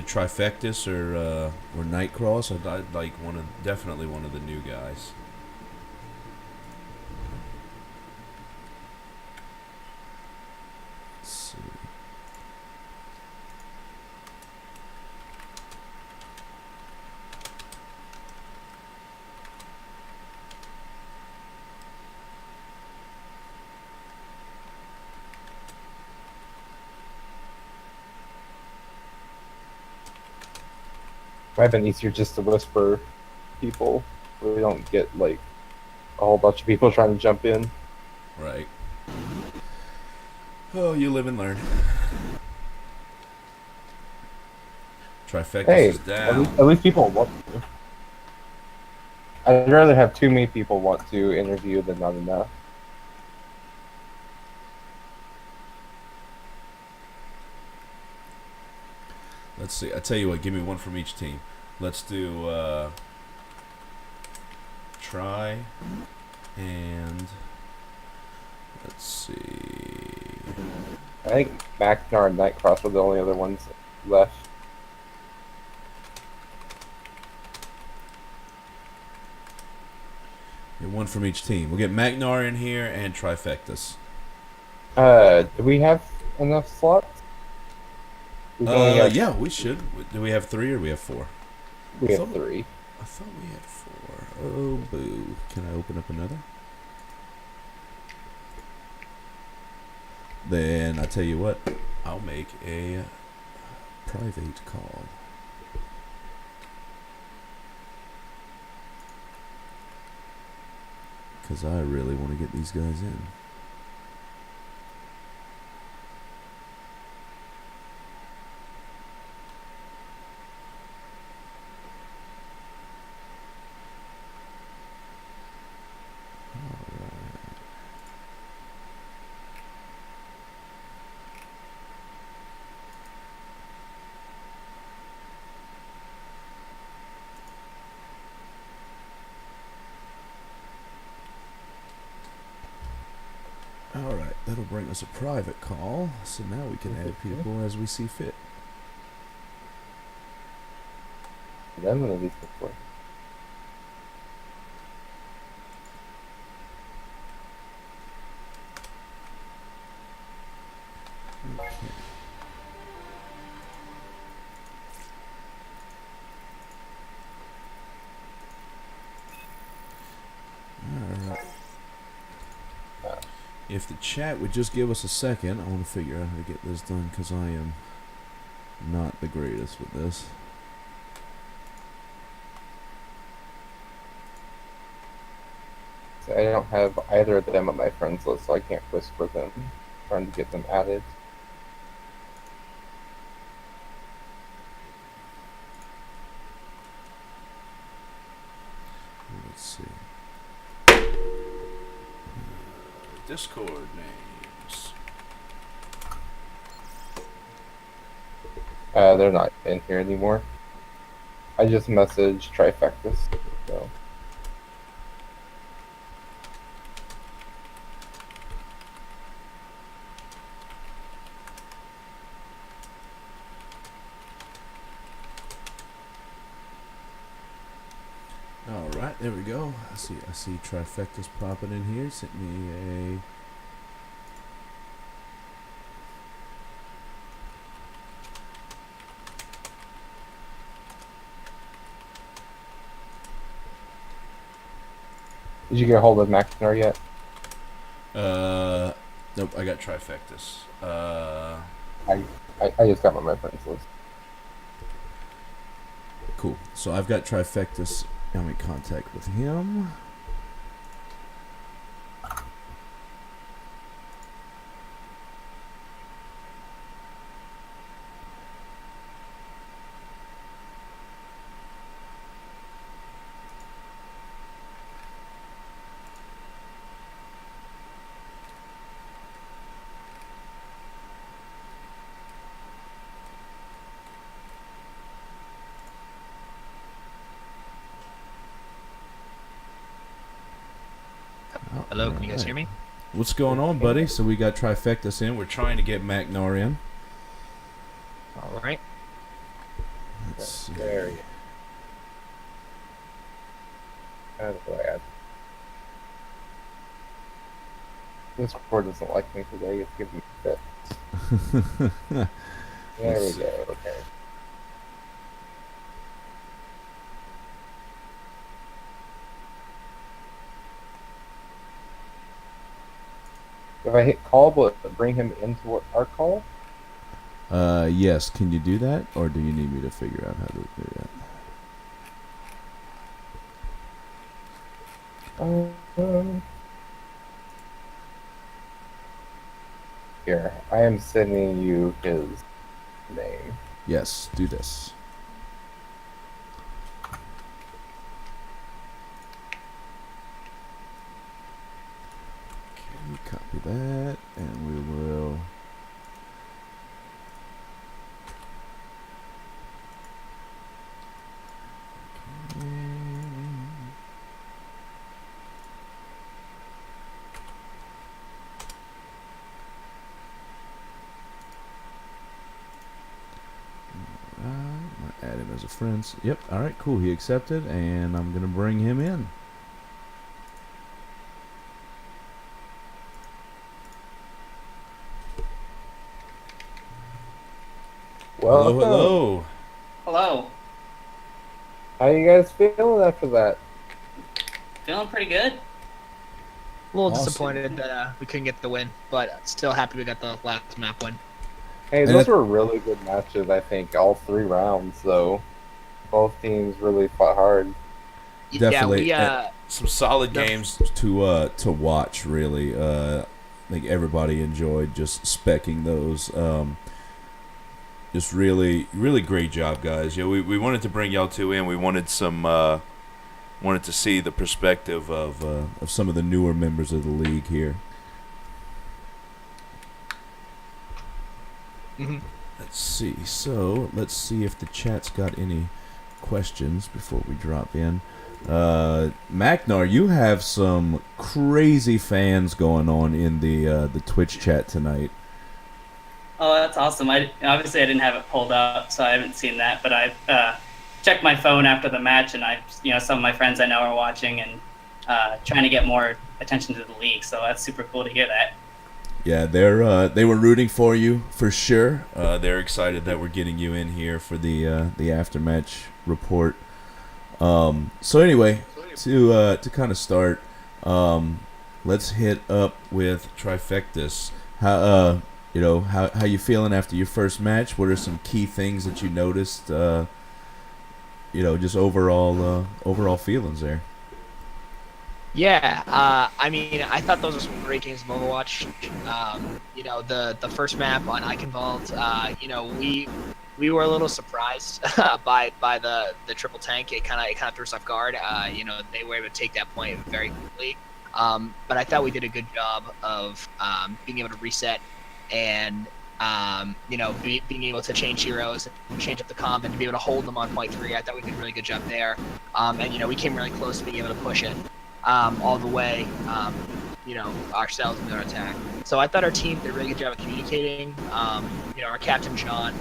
Trifectus or Nightcross. I'd like definitely one of the new guys. Let's see. Might have been easier just to whisper people. We don't get a whole bunch of people trying to jump in. Right. Oh, you live and learn. Trifectus is down. At least people want to. I'd rather have too many people want to interview than not enough. Let's see. I tell you what. Give me one from each team. Let's do Try and let's see. I think Magnar and Nightcross are the only other ones left. Get one from each team. We'll get Magnar in here and Trifectus. Do we have enough slots? Yeah, we should. Do we have 3 or we have 4? We have 3. I thought we had 4. Oh, boo. Can I open up another? Then I tell you what, I'll make a private call. Because I really want to get these guys in. Alright, that'll bring us a private call, so now we can add people as we see fit. None of these before. Okay. Alright. If the chat would just give us a second, I want to figure out how to get this done because I am not the greatest with this. So I don't have either of them on my friends list, so I can't whisper them. Trying to get them added. Let's see. Discord names. They're not in here anymore. I just messaged Trifectus, so. Alright, there we go. I see Trifecta's popping in here. Sent me a Did you get a hold of McNair yet? Nope, I got Trifectus. I just got him on my friends list. cool. So I've got Trifectus. I'm in contact with him. Hello, can you guys hear me? What's going on, buddy? So we got Trifectus in. We're trying to get McNar in. All right. Let's see. There you go. How do I add? Discord doesn't like me today. It's giving me fits. There we go. Okay. If I hit call, will it bring him into our call? Yes. Can you do that, or do you need me to figure out how to do that? Here, I am sending you his name. Yes. Do this. Okay, copy that, and we will. Add him as a friend. Yep. All right. Cool. He accepted, and I'm gonna bring him in. Well, Hello. Hello. Hello. How you guys feeling after that? Feeling pretty good. little Awesome. disappointed that we couldn't get the win, but still happy we got the last map win. Hey, And those it- were really good matches. I think all 3 rounds, though. Both teams really fought hard. Definitely. Yeah, we Some solid No. games. To watch, really. I think everybody enjoyed just specking those. Just really, really great job, guys. Yeah, we wanted to bring y'all two in. We wanted some wanted to see the perspective of Of some of the newer members of the league here. Mhm. Let's see. So let's see if the chat's got any questions before we drop in. Macnar, you have some crazy fans going on in the Twitch chat tonight. Oh, that's awesome. Obviously I didn't have it pulled up, so I haven't seen that. But I've checked my phone after the match, and some of my friends I know are watching and trying to get more attention to the league. So that's super cool to hear that. Yeah, they were rooting for you for sure. They're excited that we're getting you in here for the aftermatch report. So anyway, to kind of start, let's hit up with Trifectus. How you feeling after your first match? What are some key things that you noticed? Just overall feelings there. Yeah, I mean, I thought those were some great games of Overwatch. The first map on Eichenwald, we were a little surprised by the triple tank. It kind of threw us off guard. They were able to take that point very quickly. But I thought we did a good job of being able to reset and being able to change heroes and change up the comp and to be able to hold them on point 3. I thought we did a really good job there. And we came really close to being able to push it all the way, ourselves with our attack. So I thought our team did a really good job of communicating. Our captain, John,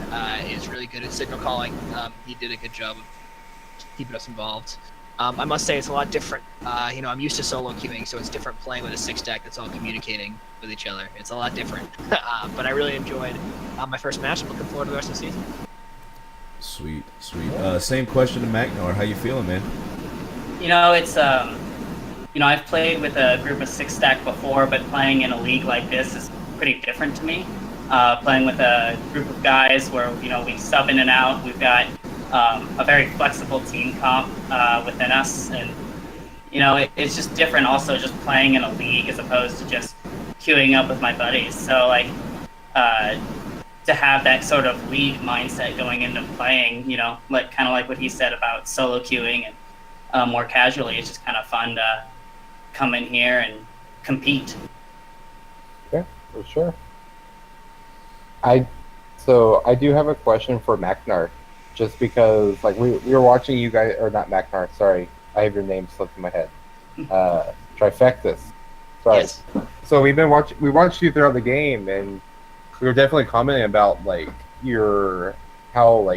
is really good at signal calling. He did a good job of keeping us involved. I must say it's a lot different. I'm used to solo queuing, so it's different playing with a 6-stack that's all communicating with each other. It's a lot different. But I really enjoyed my first match. I'm looking forward to the rest of the season. Sweet. Same question to Macnar. How you feeling, man? It's I've played with a group of 6-stack before, but playing in a league like this is pretty different to me. Playing with a group of guys where we sub in and out. We've got a very flexible team comp within us, and it's just different. Also, just playing in a league as opposed to just queuing up with my buddies. So to have that sort of league mindset going into playing, kind of like what he said about solo queuing and more casually, it's just kind of fun to come in here and compete. Yeah, for sure. I do have a question for Macnar, just because we were watching you guys, or not Macnar, sorry, I have your name slipped in my head. Trifectus. Sorry. Yes. So we watched you throughout the game, and we were definitely commenting about how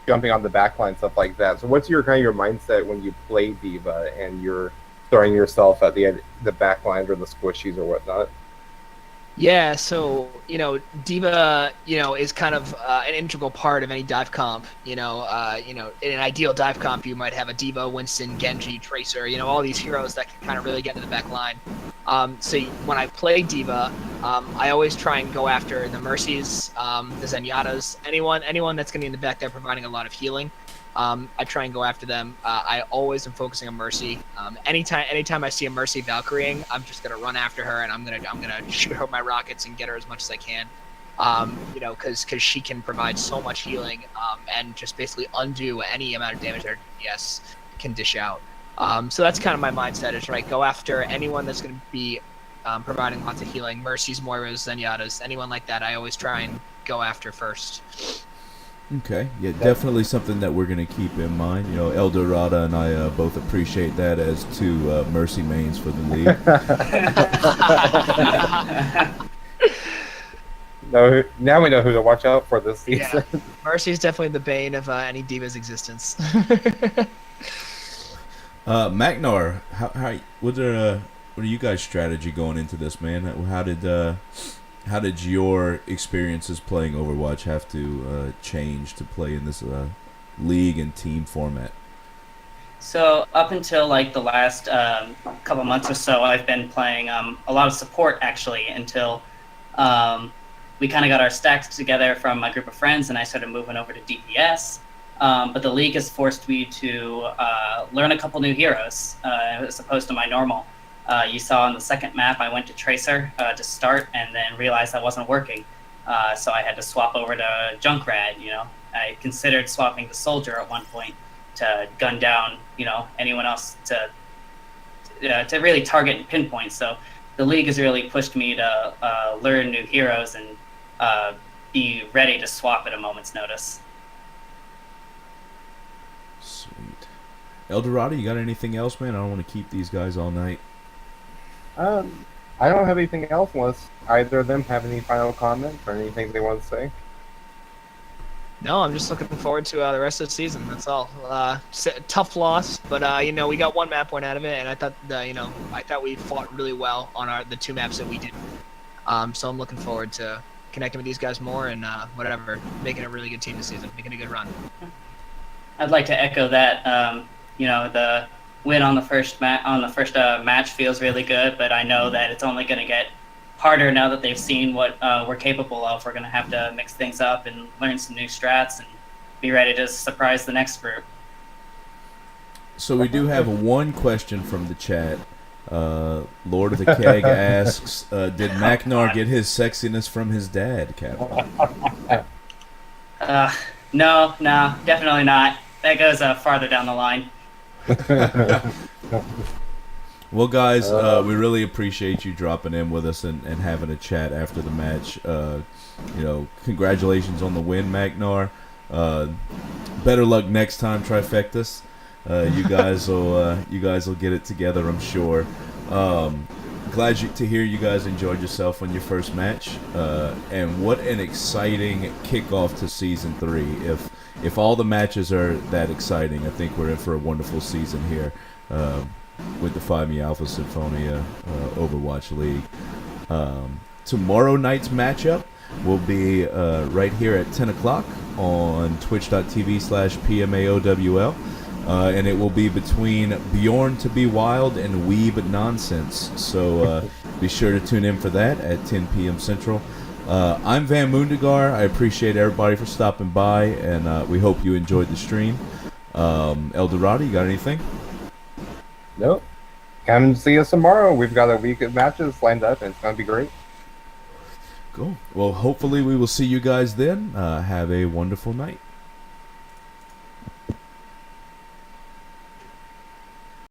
jumping on the backline, stuff like that. So what's your mindset when you play Diva and you're throwing yourself at the backlines or the squishies or whatnot? Yeah, so Diva, is kind of an integral part of any dive comp. In an ideal dive comp, you might have a Diva, Winston, Genji, Tracer. All these heroes that can kind of really get into the back line. So when I play Diva, I always try and go after the Mercies, the Zenyatas, anyone that's going to be in the back there providing a lot of healing. I try and go after them. I always am focusing on Mercy. Anytime I see a Mercy Valkyrieing, I'm just gonna run after her and I'm gonna shoot her with my rockets and get her as much as I can. Because she can provide so much healing and just basically undo any amount of damage that her DPS can dish out. So that's kind of my mindset is go after anyone that's gonna be providing lots of healing. Mercies, Moiras, Zenyatas, anyone like that. I always try and go after first. Okay, yeah, definitely something that we're going to keep in mind. El Dorado and I both appreciate that as two Mercy mains for the league. No, now we know who to watch out for this season. Yeah. Mercy is definitely the bane of any Diva's existence. Macnar, what are you guys' strategy going into this, man? How did your experiences playing Overwatch have to change to play in this league and team format? So up until like the last couple months or so, I've been playing a lot of support actually until we kind of got our stacks together from my group of friends, and I started moving over to DPS. But the league has forced me to learn a couple new heroes as opposed to my normal. You saw on the second map, I went to Tracer to start, and then realized that wasn't working. So I had to swap over to Junkrat. You know, I considered swapping to Soldier at one point to gun down, you know, anyone else to really target and pinpoint. So the league has really pushed me to learn new heroes and be ready to swap at a moment's notice. Sweet. Eldorado, you got anything else, man? I don't want to keep these guys all night. I don't have anything else unless either of them have any final comments or anything they want to say. No, I'm just looking forward to the rest of the season. That's all. Tough loss, but you know, we got one map point out of it, and I thought I thought we fought really well on the two maps that we did. So I'm looking forward to connecting with these guys more and whatever, making a really good team this season, making a good run. I'd like to echo that. You know, the win on the first match feels really good, but I know that it's only going to get harder now that they've seen what we're capable of. We're going to have to mix things up and learn some new strats and be ready to surprise the next group. So we do have one question from the chat. Lord of the Keg asks, did Macnar get his sexiness from his dad, Captain? No, definitely not. That goes farther down the line. Well, guys, we really appreciate you dropping in with us and having a chat after the match. You know, congratulations on the win, Magnar. Better luck next time, Trifectas. You guys will get it together, I'm sure. Glad to hear you guys enjoyed yourself on your first match. And what an exciting kickoff to Season 3. If all the matches are that exciting, I think we're in for a wonderful season here. With the Phi Mi Alpha Symphonia Overwatch League. Tomorrow night's matchup will be right here at 10 o'clock on twitch.tv/PMAOWL. And it will be between Bjorn to Be Wild and Weeb Nonsense. So be sure to tune in for that at 10 p.m. Central. I'm Van Moondegar. I appreciate everybody for stopping by, and we hope you enjoyed the stream. Eldorado, you got anything? Nope. Come see us tomorrow. We've got a week of matches lined up, and it's going to be great. Cool. Well, hopefully we will see you guys then. Have a wonderful night.